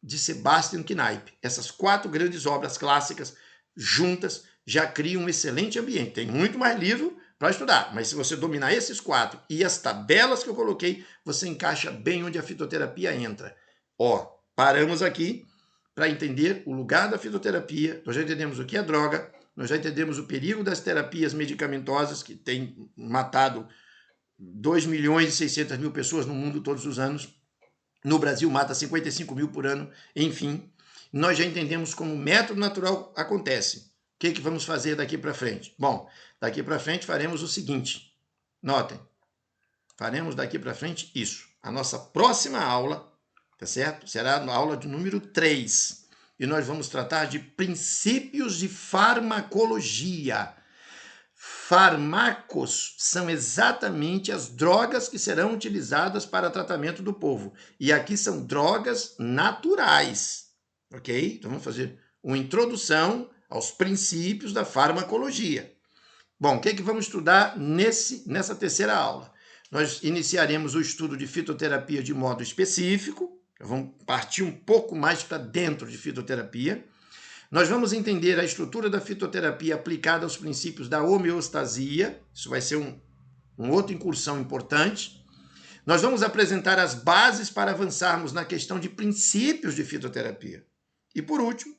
de Sebastian Kneipp. Essas 4 grandes obras clássicas juntas já criam um excelente ambiente. Tem muito mais livro para estudar, mas se você dominar esses 4 e as tabelas que eu coloquei, você encaixa bem onde a fitoterapia entra. Paramos aqui para entender o lugar da fitoterapia. Nós já entendemos o que é droga, nós já entendemos o perigo das terapias medicamentosas, que tem matado 2.600.000 pessoas no mundo todos os anos. No Brasil mata 55 mil por ano, enfim. Nós já entendemos como o método natural acontece. O que vamos fazer daqui para frente? Bom, daqui para frente faremos o seguinte. Notem, faremos daqui para frente isso. A nossa próxima aula, tá certo? Será a aula de número 3. E nós vamos tratar de princípios de farmacologia. Fármacos são exatamente as drogas que serão utilizadas para tratamento do povo. E aqui são drogas naturais, ok? Então vamos fazer uma introdução aos princípios da farmacologia. Bom, o que vamos estudar nessa terceira aula? Nós iniciaremos o estudo de fitoterapia de modo específico. Vamos partir um pouco mais para dentro de fitoterapia. Nós vamos entender a estrutura da fitoterapia aplicada aos princípios da homeostasia. Isso vai ser uma outra incursão importante. Nós vamos apresentar as bases para avançarmos na questão de princípios de fitoterapia. E, por último,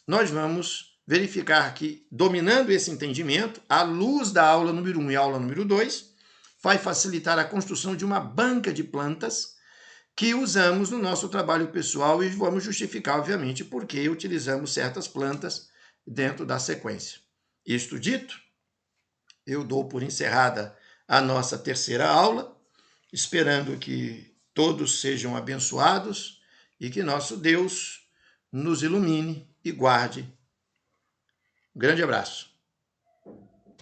nós vamos verificar que, dominando esse entendimento, à luz da aula número 1 e aula número 2, vai facilitar a construção de uma banca de plantas que usamos no nosso trabalho pessoal e vamos justificar, obviamente, por que utilizamos certas plantas dentro da sequência. Isto dito, eu dou por encerrada a nossa terceira aula, esperando que todos sejam abençoados e que nosso Deus nos ilumine e guarde. Um grande abraço.